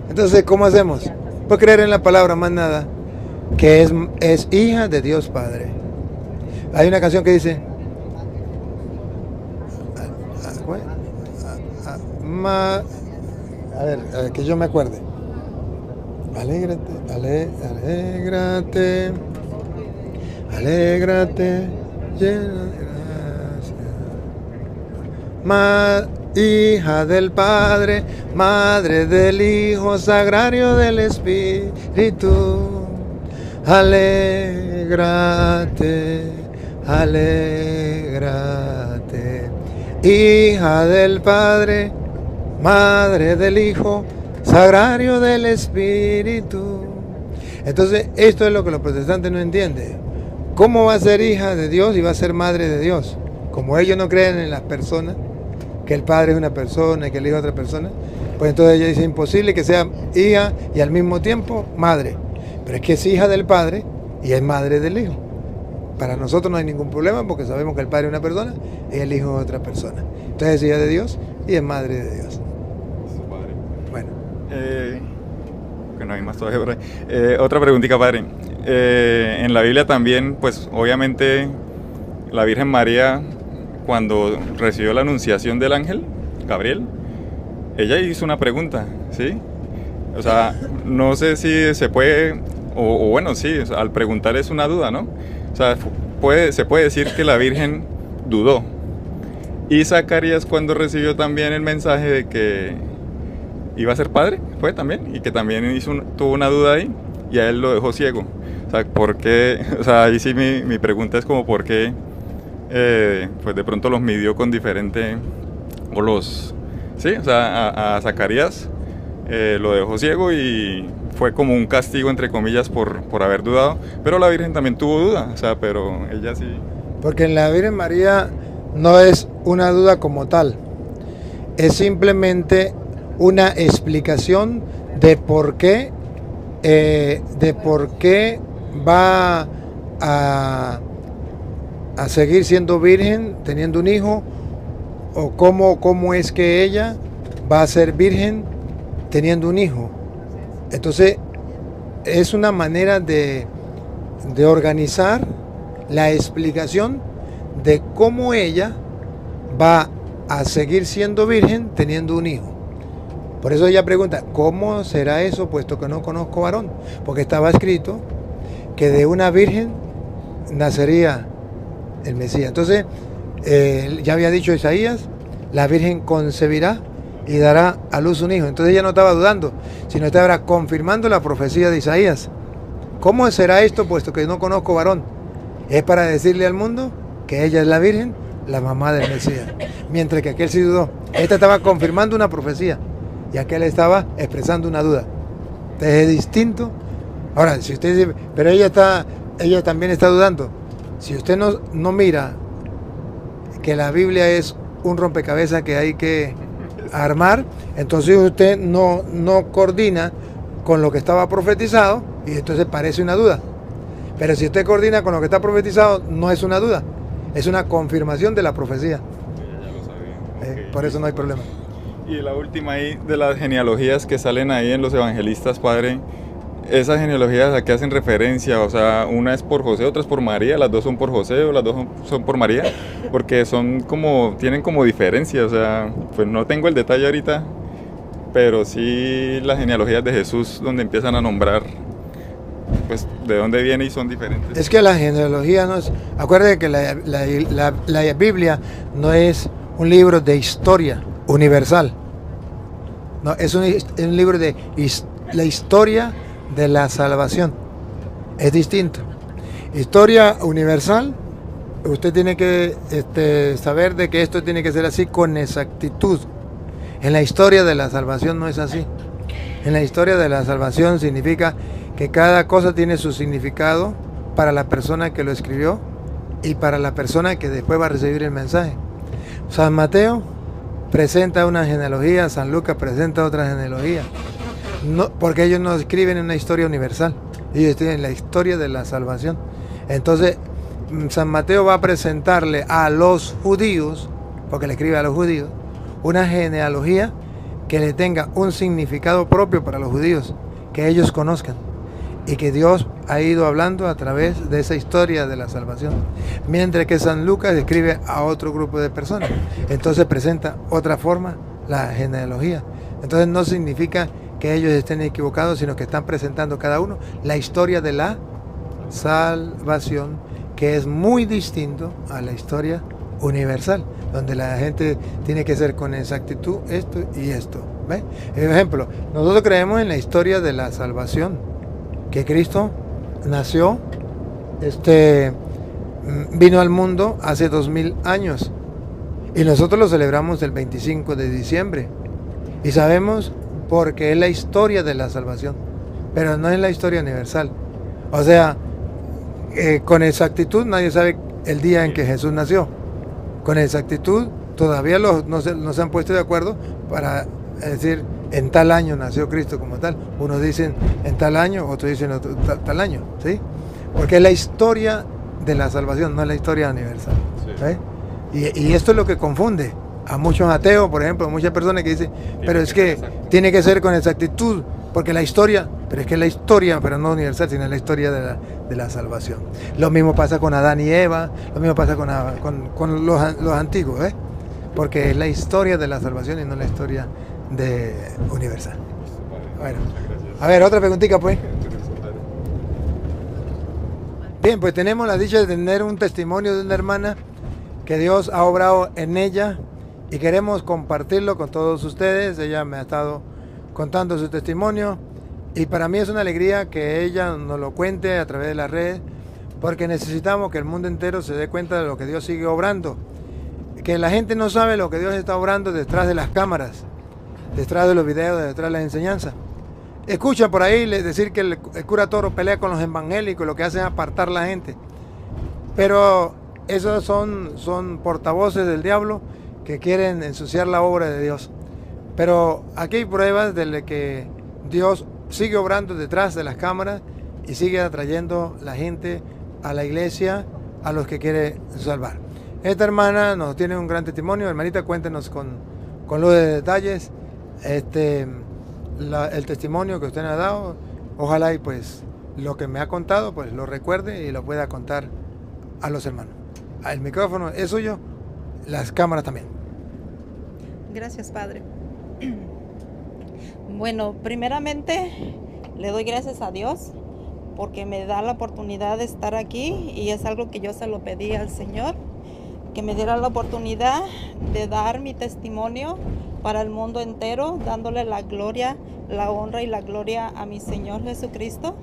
Entonces, ¿cómo hacemos? Pues creer en la palabra, más nada, que es hija de Dios Padre. Hay una canción que dice... A ver, que yo me acuerde. Alégrate, alégrate, alégrate, llena de gracia. Hija del Padre, madre del Hijo, sagrario del Espíritu. Alégrate, alégrate. Hija del Padre, madre del Hijo, sagrario del Espíritu. Entonces, esto es lo que los protestantes no entienden. ¿Cómo va a ser hija de Dios y va a ser madre de Dios? Como ellos no creen en las personas, que el Padre es una persona y que el Hijo es otra persona, pues entonces ellos dicen imposible que sea hija y al mismo tiempo madre. Pero es que es hija del Padre y es madre del Hijo. Para nosotros no hay ningún problema porque sabemos que el Padre es una persona y el Hijo es otra persona. Entonces es hija de Dios y es madre de Dios. Bueno. Que no hay más todavía por ahí. Otra preguntita, padre. En la Biblia también, pues obviamente la Virgen María, cuando recibió la anunciación del ángel Gabriel, ella hizo una pregunta, ¿sí? O sea, no sé si se puede, o bueno, sí, o sea, al preguntar es una duda, ¿no? O sea, se puede decir que la Virgen dudó. Y Zacarías, cuando recibió también el mensaje de que iba a ser padre, fue también, y que también tuvo una duda ahí, y a él lo dejó ciego. O sea, ¿por qué? O sea, ahí sí mi pregunta es como por qué, pues de pronto los midió con diferente, o los, sí, o sea, a Zacarías lo dejó ciego y fue como un castigo, entre comillas, por haber dudado, pero la Virgen también tuvo duda, o sea, pero ella sí. Porque en la Virgen María no es una duda como tal, es simplemente una explicación de por qué va a seguir siendo virgen teniendo un hijo, o cómo es que ella va a ser virgen teniendo un hijo. Entonces es una manera de organizar la explicación de cómo ella va a seguir siendo virgen teniendo un hijo. Por eso ella pregunta, ¿cómo será eso puesto que no conozco varón? Porque estaba escrito que de una virgen nacería el Mesías. Entonces, ya había dicho Isaías, la virgen concebirá y dará a luz un hijo. Entonces ella no estaba dudando, sino estaba confirmando la profecía de Isaías. ¿Cómo será esto puesto que no conozco varón? Es para decirle al mundo que ella es la virgen, la mamá del Mesías. Mientras que aquel sí dudó. Esta estaba confirmando una profecía y aquel estaba expresando una duda. Entonces es distinto. Ahora, si usted dice, pero ella también está dudando. Si usted no mira que la Biblia es un rompecabezas que hay que armar, entonces usted no coordina con lo que estaba profetizado y entonces parece una duda. Pero si usted coordina con lo que está profetizado, no es una duda, es una confirmación de la profecía. Ya lo sabía. Okay. Por eso no hay problema. Y la última ahí de las genealogías que salen ahí en los evangelistas, padre, esas genealogías a qué hacen referencia, o sea, una es por José, otra es por María, las dos son por José o las dos son por María, porque son como, tienen como diferencia, o sea, pues no tengo el detalle ahorita, pero sí las genealogías de Jesús donde empiezan a nombrar pues de dónde viene y son diferentes. Es que la genealogía no es, acuérdense que la Biblia no es un libro de historia universal, no, es un libro de la historia de la salvación, es distinto. Historia universal, usted tiene que saber de que esto tiene que ser así con exactitud. En la historia de la salvación no es así. En la historia de la salvación significa que cada cosa tiene su significado para la persona que lo escribió y para la persona que después va a recibir el mensaje. San Mateo presenta una genealogía, San Lucas presenta otra genealogía, no, porque ellos no escriben una historia universal, ellos escriben la historia de la salvación. Entonces San Mateo va a presentarle a los judíos, porque le escribe a los judíos, una genealogía que le tenga un significado propio para los judíos, que ellos conozcan y que Dios ha ido hablando a través de esa historia de la salvación, mientras que San Lucas escribe a otro grupo de personas, entonces presenta otra forma la genealogía. Entonces no significa que ellos estén equivocados, sino que están presentando cada uno la historia de la salvación, que es muy distinto a la historia universal, donde la gente tiene que ser con exactitud esto y esto. ¿Ve? Por ejemplo, nosotros creemos en la historia de la salvación, que Cristo nació, vino al mundo hace 2000 años y nosotros lo celebramos el 25 de diciembre y sabemos porque es la historia de la salvación, pero no es la historia universal. O sea, con exactitud nadie sabe el día en que Jesús nació. Con exactitud todavía no se han puesto de acuerdo para decir en tal año nació Cristo como tal. Unos dicen en tal año, otros dicen tal año, ¿sí? Porque es la historia de la salvación, no es la historia universal. Sí. Y esto es lo que confunde a muchos ateos, por ejemplo, a muchas personas que dicen, pero es que tiene que ser con exactitud, porque la historia, pero es que es la historia, pero no universal, sino la historia de la salvación. Lo mismo pasa con Adán y Eva, lo mismo pasa con los antiguos, porque es la historia de la salvación y no la historia universal. Bueno, a ver, otra preguntita pues. Bien, pues tenemos la dicha de tener un testimonio de una hermana que Dios ha obrado en ella y queremos compartirlo con todos ustedes. Ella me ha estado contando su testimonio y para mí es una alegría que ella nos lo cuente a través de la red, porque necesitamos que el mundo entero se dé cuenta de lo que Dios sigue obrando, que la gente no sabe lo que Dios está obrando detrás de las cámaras, detrás de los videos, detrás de las enseñanzas. Escuchan por ahí decir que el cura Toro pelea con los evangélicos, lo que hace es apartar a la gente, pero esos son portavoces del diablo que quieren ensuciar la obra de Dios. Pero aquí hay pruebas de que Dios sigue obrando detrás de las cámaras y sigue atrayendo la gente a la iglesia, a los que quiere salvar. Esta hermana nos tiene un gran testimonio. Hermanita, cuéntenos con luz de detalles el testimonio que usted me ha dado. Ojalá y pues lo que me ha contado pues lo recuerde y lo pueda contar a los hermanos. El micrófono es suyo, las cámaras también. Gracias, Padre. Bueno, primeramente le doy gracias a Dios porque me da la oportunidad de estar aquí y es algo que yo se lo pedí al Señor, que me diera la oportunidad de dar mi testimonio para el mundo entero, dándole la gloria, la honra y la gloria a mi Señor Jesucristo,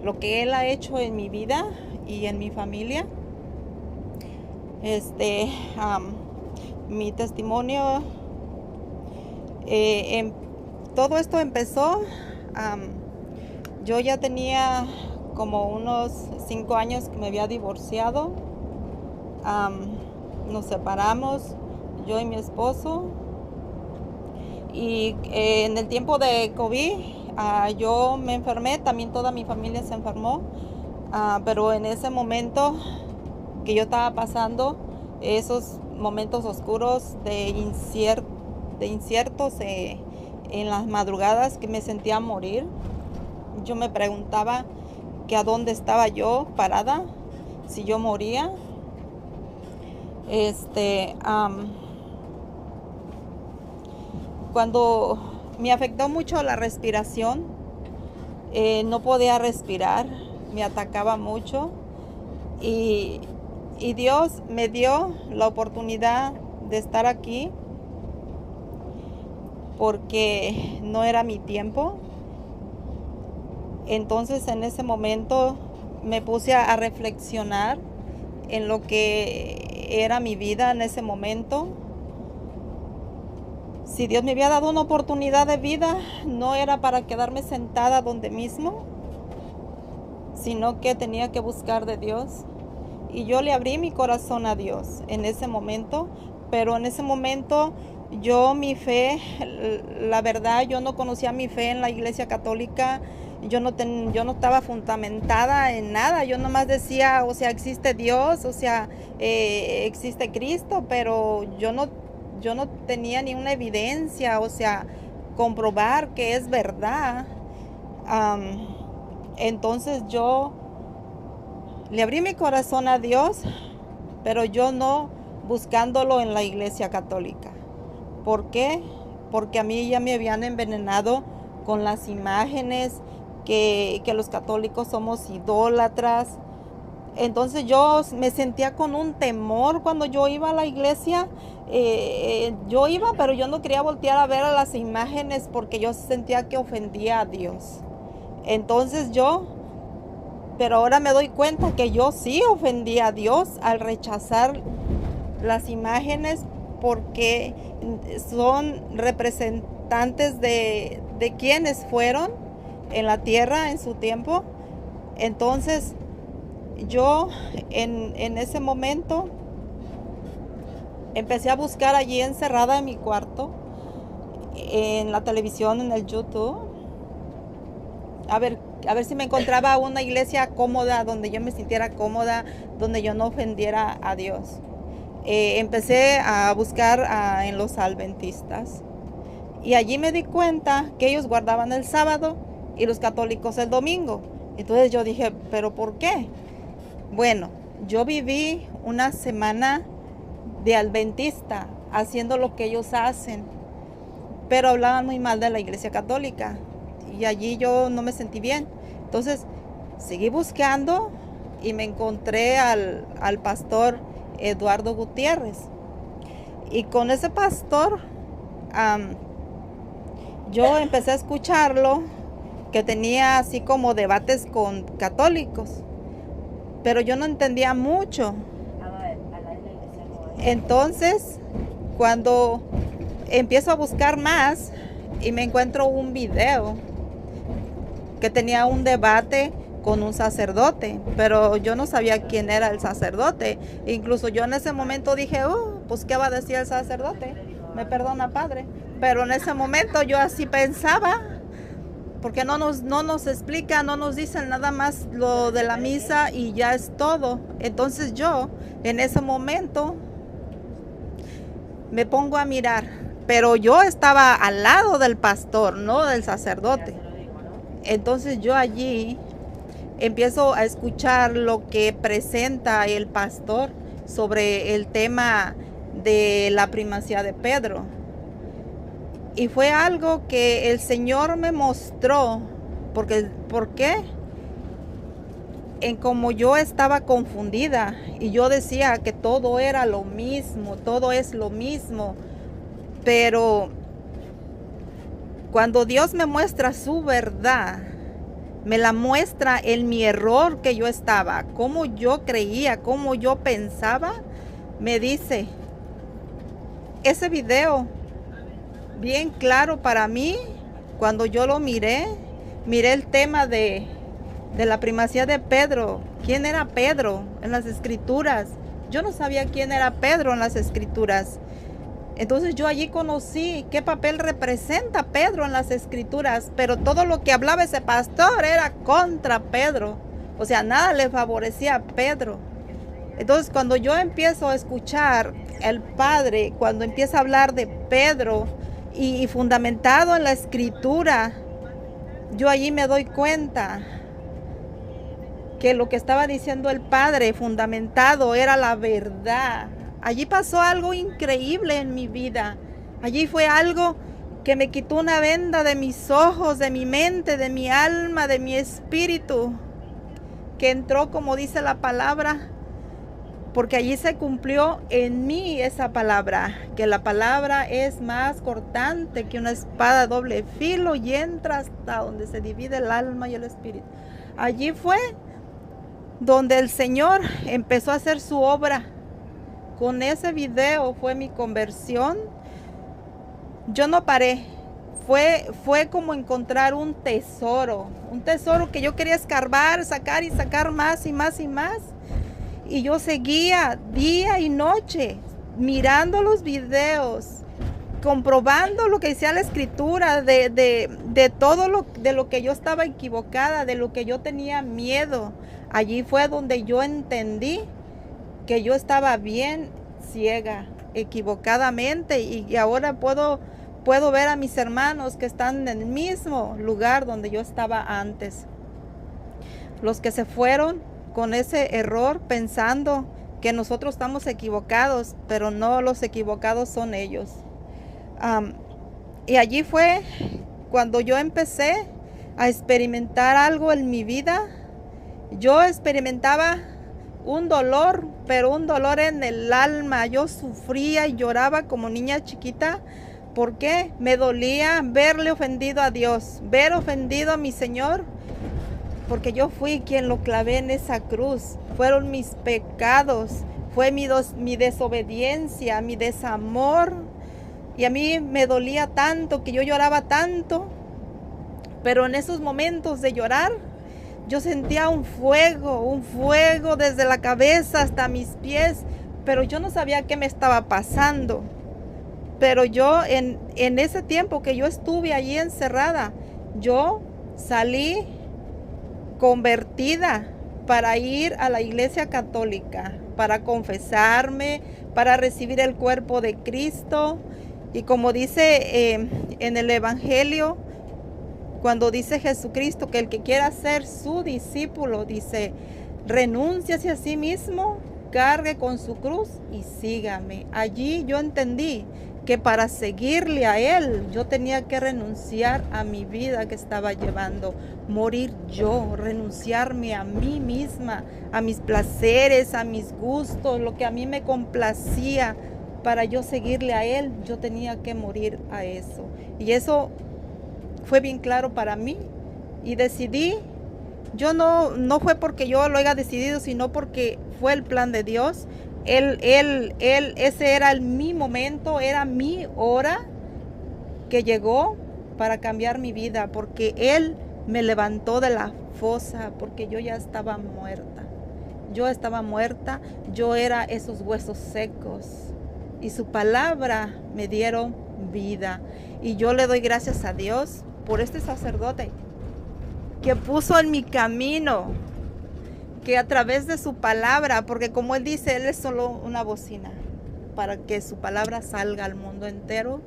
lo que Él ha hecho en mi vida y en mi familia. Mi testimonio, todo esto empezó, yo ya tenía como unos 5 años que me había divorciado, nos separamos, yo y mi esposo, y en el tiempo de COVID yo me enfermé, también toda mi familia se enfermó, pero en ese momento que yo estaba pasando, esos momentos oscuros de inciertos en las madrugadas que me sentía morir, yo me preguntaba que a dónde estaba yo parada, si yo moría. Cuando me afectó mucho la respiración, no podía respirar, me atacaba mucho y Dios me dio la oportunidad de estar aquí porque no era mi tiempo. Entonces en ese momento me puse a reflexionar en lo que era mi vida en ese momento. Si Dios me había dado una oportunidad de vida, no era para quedarme sentada donde mismo, sino que tenía que buscar de Dios. Y yo le abrí mi corazón a Dios en ese momento, pero en ese momento mi fe, la verdad, yo no conocía mi fe en la Iglesia Católica. Yo no estaba fundamentada en nada, yo nomás decía, o sea, existe Dios, o sea, existe Cristo, pero yo no tenía ni una evidencia, o sea, comprobar que es verdad. Entonces yo le abrí mi corazón a Dios, pero yo no buscándolo en la Iglesia Católica. ¿Por qué? Porque a mí ya me habían envenenado con las imágenes, que los católicos somos idólatras. Entonces yo me sentía con un temor cuando yo iba a la iglesia. Yo iba, pero yo no quería voltear a ver a las imágenes porque yo sentía que ofendía a Dios. Entonces pero ahora me doy cuenta que yo sí ofendía a Dios al rechazar las imágenes porque son representantes de quienes fueron en la tierra en su tiempo. Entonces yo en ese momento empecé a buscar allí encerrada en mi cuarto, en la televisión, en el YouTube, a ver si me encontraba una iglesia cómoda, donde yo me sintiera cómoda, donde yo no ofendiera a Dios. Empecé a buscar en los adventistas y allí me di cuenta que ellos guardaban el sábado y los católicos el domingo. Entonces yo dije, ¿pero por qué? Bueno, yo viví una semana de adventista haciendo lo que ellos hacen, pero hablaban muy mal de la Iglesia Católica y allí yo no me sentí bien. Entonces seguí buscando y me encontré al pastor Eduardo Gutiérrez, y con ese pastor yo empecé a escucharlo, que tenía así como debates con católicos, pero yo no entendía mucho. Entonces, cuando empiezo a buscar más y me encuentro un video que tenía un debate con un sacerdote, pero yo no sabía quién era el sacerdote. Incluso yo en ese momento dije, pues ¿qué va a decir el sacerdote? Me perdona, padre. Pero en ese momento yo así pensaba, porque no nos explica, no nos dicen nada más lo de la misa y ya es todo. Entonces yo en ese momento me pongo a mirar, pero yo estaba al lado del pastor, no del sacerdote. Entonces yo allí empiezo a escuchar lo que presenta el pastor sobre el tema de la primacía de Pedro. Y fue algo que el Señor me mostró, ¿por qué? En como yo estaba confundida y yo decía que todo era lo mismo, todo es lo mismo, pero cuando Dios me muestra su verdad, me la muestra en mi error que yo estaba, cómo yo creía, cómo yo pensaba, me dice, ese video bien claro para mí, cuando yo lo miré el tema de la primacía de Pedro. ¿Quién era Pedro en las escrituras? Yo no sabía quién era Pedro en las escrituras. Entonces yo allí conocí qué papel representa Pedro en las escrituras, pero todo lo que hablaba ese pastor era contra Pedro. O sea, nada le favorecía a Pedro. Entonces cuando yo empiezo a escuchar el Padre, cuando empieza a hablar de Pedro y fundamentado en la escritura, yo allí me doy cuenta que lo que estaba diciendo el Padre fundamentado era la verdad. Allí pasó algo increíble en mi vida. Allí fue algo que me quitó una venda de mis ojos, de mi mente, de mi alma, de mi espíritu, que entró, como dice la palabra, porque allí se cumplió en mí esa palabra, que la palabra es más cortante que una espada de doble filo y entra hasta donde se divide el alma y el espíritu. Allí fue donde el Señor empezó a hacer su obra. Con ese video fue mi conversión. Yo no paré. Fue como encontrar un tesoro que yo quería escarbar, sacar y sacar más y más y más. Y yo seguía día y noche mirando los videos, comprobando lo que decía la escritura, de todo lo que yo estaba equivocada, de lo que yo tenía miedo. Allí fue donde yo entendí que yo estaba bien ciega, equivocadamente, y ahora puedo ver a mis hermanos que están en el mismo lugar donde yo estaba antes. Los que se fueron con ese error pensando que nosotros estamos equivocados, pero no, los equivocados son ellos. Y allí fue cuando yo empecé a experimentar algo en mi vida. Yo experimentaba un dolor, pero un dolor en el alma. Yo sufría y lloraba como niña chiquita. ¿Por qué? Me dolía verle ofendido a Dios, ver ofendido a mi Señor, porque yo fui quien lo clavé en esa cruz. Fueron mis pecados, fue mi desobediencia, mi desamor. Y a mí me dolía tanto, que yo lloraba tanto. Pero en esos momentos de llorar, yo sentía un fuego desde la cabeza hasta mis pies. Pero yo no sabía qué me estaba pasando. Pero yo, en ese tiempo que yo estuve allí encerrada, yo salí convertida para ir a la iglesia católica, para confesarme, para recibir el cuerpo de Cristo. Y como dice en el Evangelio, cuando dice Jesucristo que el que quiera ser su discípulo, dice, renúnciase a sí mismo, cargue con su cruz y sígame. Allí yo entendí que para seguirle a Él, yo tenía que renunciar a mi vida que estaba llevando, morir yo, renunciarme a mí misma, a mis placeres, a mis gustos, lo que a mí me complacía. Para yo seguirle a Él, yo tenía que morir a eso. Y eso fue bien claro para mí. Y decidí, yo no fue porque yo lo haya decidido, sino porque fue el plan de Dios. Ese era mi momento, era mi hora que llegó para cambiar mi vida, porque Él me levantó de la fosa, porque yo ya estaba muerta. Yo estaba muerta, yo era esos huesos secos, y su palabra me dieron vida. Y yo le doy gracias a Dios por este sacerdote que puso en mi camino, que a través de su palabra, porque como él dice, él es solo una bocina para que su palabra salga al mundo entero.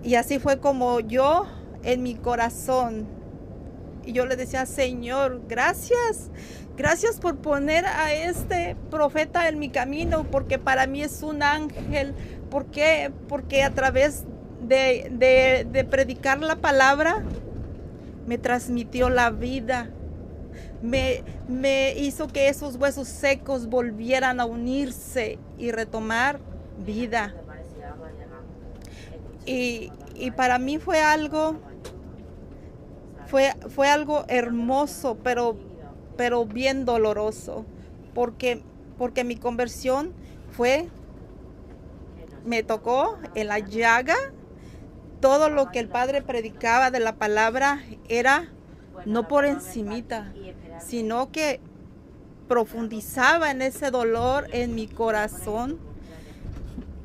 Y así fue como yo en mi corazón, y yo le decía, Señor, gracias por poner a este profeta en mi camino, porque para mí es un ángel. ¿Por qué? Porque a través de predicar la palabra me transmitió la vida. Me hizo que esos huesos secos volvieran a unirse y retomar vida. Y para mí fue algo hermoso, pero bien doloroso, porque mi conversión me tocó en la llaga. Todo lo que el Padre predicaba de la palabra era no por encimita, sino que profundizaba en ese dolor en mi corazón.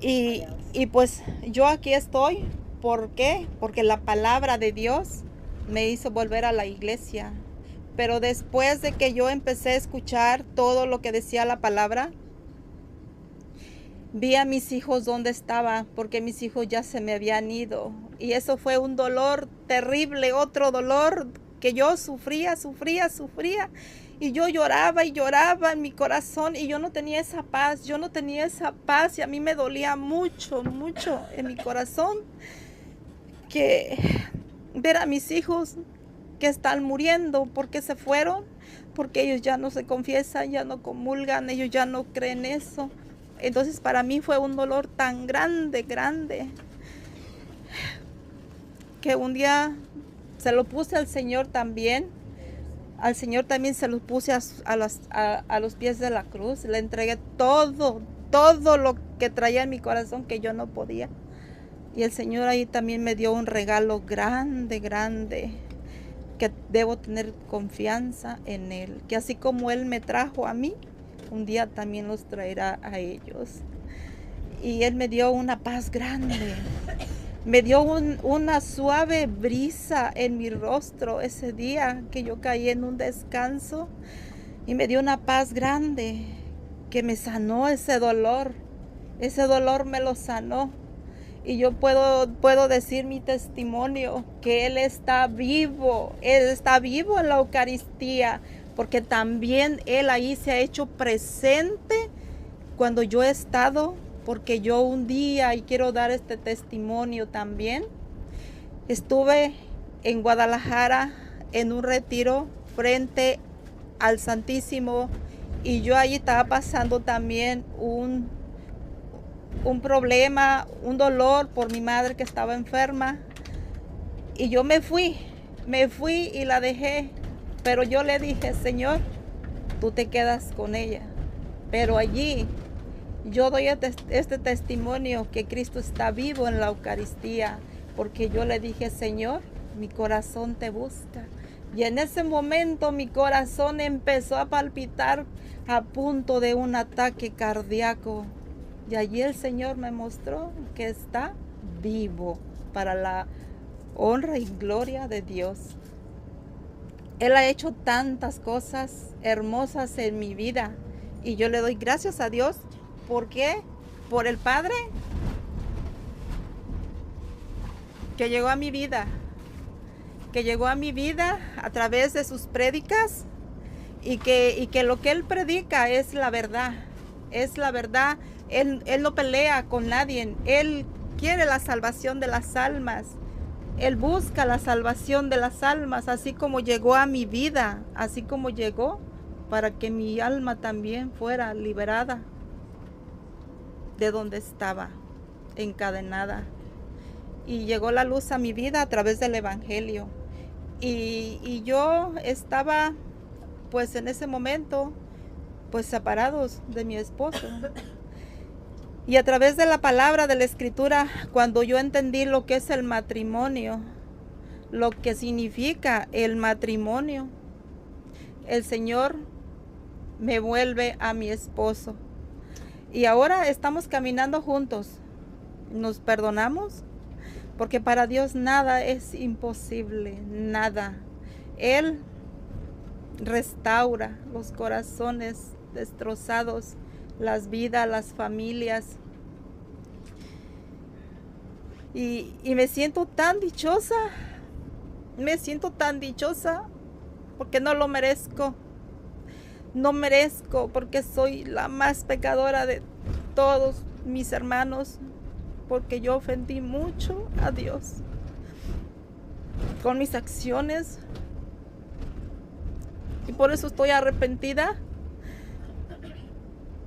Y pues yo aquí estoy. ¿Por qué? Porque la palabra de Dios me hizo volver a la iglesia. Pero después de que yo empecé a escuchar todo lo que decía la palabra, vi a mis hijos donde estaba, porque mis hijos ya se me habían ido. Y eso fue un dolor terrible, otro dolor que yo sufría, y yo lloraba y lloraba en mi corazón, y yo no tenía esa paz, y a mí me dolía mucho en mi corazón que ver a mis hijos que están muriendo porque se fueron, porque ellos ya no se confiesan, ya no comulgan, ellos ya no creen eso. Entonces para mí fue un dolor tan grande, que un día se lo puse al Señor también. Al Señor también se lo puse a los pies de la cruz. Le entregué todo lo que traía en mi corazón que yo no podía. Y el Señor ahí también me dio un regalo grande, que debo tener confianza en Él. Que así como Él me trajo a mí, un día también los traerá a ellos. Y Él me dio una paz grande. Me dio una suave brisa en mi rostro ese día que yo caí en un descanso, y me dio una paz grande que me sanó ese dolor me lo sanó. Y yo puedo decir mi testimonio, que Él está vivo en la Eucaristía, porque también Él ahí se ha hecho presente cuando yo he estado. Porque yo un día, y quiero dar este testimonio también, estuve en Guadalajara en un retiro frente al Santísimo, y yo ahí estaba pasando también un problema, un dolor por mi madre que estaba enferma, y yo me fui y la dejé, pero yo le dije: Señor, tú te quedas con ella. Pero allí yo doy este testimonio que Cristo está vivo en la Eucaristía, porque yo le dije: Señor, mi corazón te busca. Y en ese momento mi corazón empezó a palpitar a punto de un ataque cardíaco. Y allí el Señor me mostró que está vivo para la honra y gloria de Dios. Él ha hecho tantas cosas hermosas en mi vida, y yo le doy gracias a Dios. ¿Por qué? Por el Padre que llegó a mi vida, a través de sus prédicas, y que lo que Él predica es la verdad. Él no pelea con nadie. Él quiere la salvación de las almas. Él busca la salvación de las almas, así como llegó a mi vida, así como llegó para que mi alma también fuera liberada de donde estaba encadenada. Y llegó la luz a mi vida a través del Evangelio. Y yo estaba, pues en ese momento, pues separados de mi esposo. Y a través de la palabra de la Escritura, cuando yo entendí lo que es el matrimonio, lo que significa el matrimonio, el Señor me vuelve a mi esposo. Y ahora estamos caminando juntos. Nos perdonamos, porque para Dios nada es imposible, nada. Él restaura los corazones destrozados, las vidas, las familias. Y me siento tan dichosa, porque no lo merezco. No merezco, porque soy la más pecadora de todos mis hermanos, porque yo ofendí mucho a Dios con mis acciones, y por eso estoy arrepentida,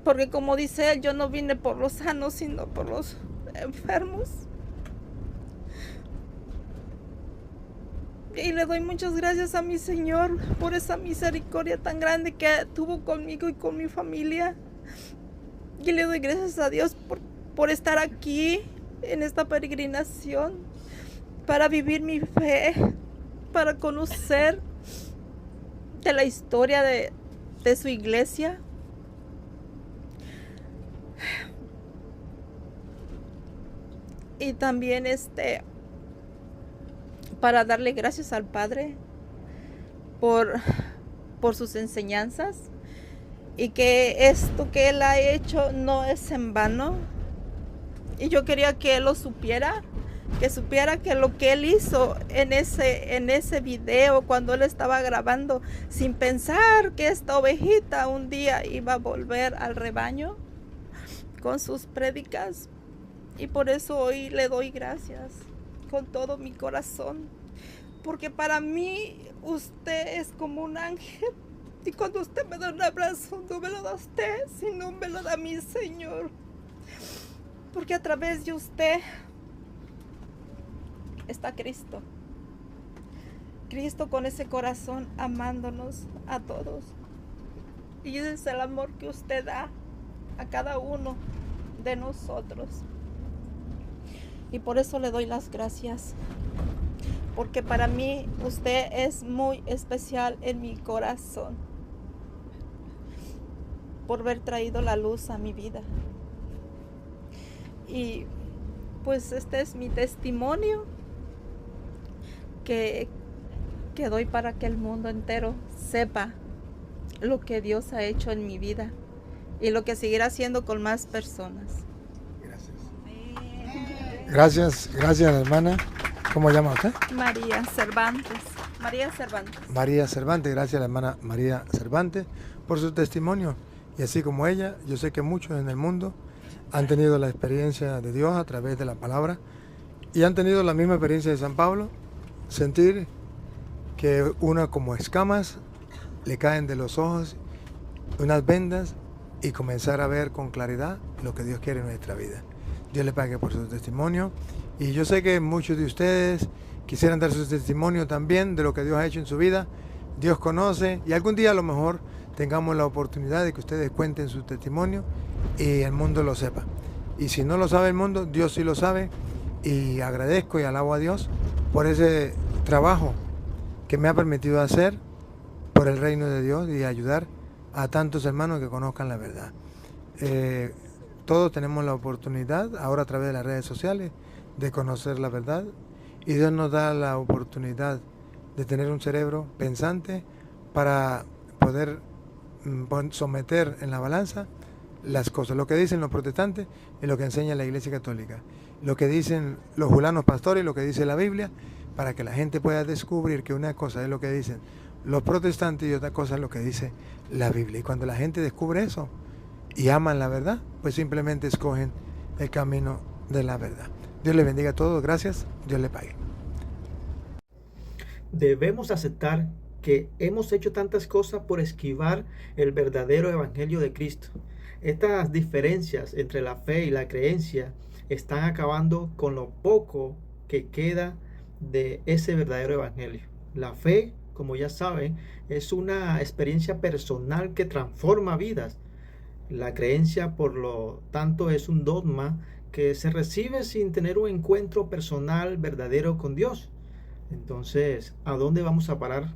porque como dice Él, yo no vine por los sanos, sino por los enfermos. Y le doy muchas gracias a mi Señor por esa misericordia tan grande que tuvo conmigo y con mi familia. Y le doy gracias a Dios por estar aquí en esta peregrinación, para vivir mi fe, para conocer de la historia de su iglesia. Y también para darle gracias al Padre por sus enseñanzas, y que esto que Él ha hecho no es en vano. Y yo quería que Él lo supiera, que supiera que lo que él hizo en ese video, cuando él estaba grabando, sin pensar que esta ovejita un día iba a volver al rebaño con sus prédicas. Y por eso hoy le doy gracias con todo mi corazón, porque para mí usted es como un ángel. Y cuando usted me da un abrazo, no me lo da usted, sino me lo da mi Señor. Porque a través de usted está Cristo. Cristo con ese corazón amándonos a todos. Y ese es el amor que usted da a cada uno de nosotros. Y por eso le doy las gracias. Porque para mí usted es muy especial en mi corazón. Por haber traído la luz a mi vida. Y pues este es mi testimonio que doy para que el mundo entero sepa lo que Dios ha hecho en mi vida y lo que seguirá haciendo con más personas. Gracias hermana. ¿Cómo se llama usted? María Cervantes. María Cervantes. María Cervantes, gracias a la hermana María Cervantes por su testimonio. Y así como ella, yo sé que muchos en el mundo han tenido la experiencia de Dios a través de la palabra y han tenido la misma experiencia de San Pablo, sentir que una como escamas le caen de los ojos, unas vendas, y comenzar a ver con claridad lo que Dios quiere en nuestra vida. Dios le pague por su testimonio, y yo sé que muchos de ustedes quisieran dar su testimonio también de lo que Dios ha hecho en su vida. Dios conoce, y algún día a lo mejor tengamos la oportunidad de que ustedes cuenten su testimonio y el mundo lo sepa. Y si no lo sabe el mundo, Dios sí lo sabe, y agradezco y alabo a Dios por ese trabajo que me ha permitido hacer por el reino de Dios y ayudar a tantos hermanos que conozcan la verdad. Todos tenemos la oportunidad ahora a través de las redes sociales de conocer la verdad, y Dios nos da la oportunidad de tener un cerebro pensante para poder someter en la balanza las cosas, lo que dicen los protestantes y lo que enseña la Iglesia Católica, lo que dicen los julanos pastores y lo que dice la Biblia, para que la gente pueda descubrir que una cosa es lo que dicen los protestantes y otra cosa es lo que dice la Biblia. Y cuando la gente descubre eso y aman la verdad, pues simplemente escogen el camino de la verdad. Dios le bendiga a todos, gracias, Dios le pague. Debemos aceptar que hemos hecho tantas cosas por esquivar el verdadero evangelio de Cristo. Estas diferencias entre la fe y la creencia están acabando con lo poco que queda de ese verdadero evangelio. La fe, como ya saben, es una experiencia personal que transforma vidas. La creencia, por lo tanto, es un dogma que se recibe sin tener un encuentro personal verdadero con Dios. Entonces, ¿a dónde vamos a parar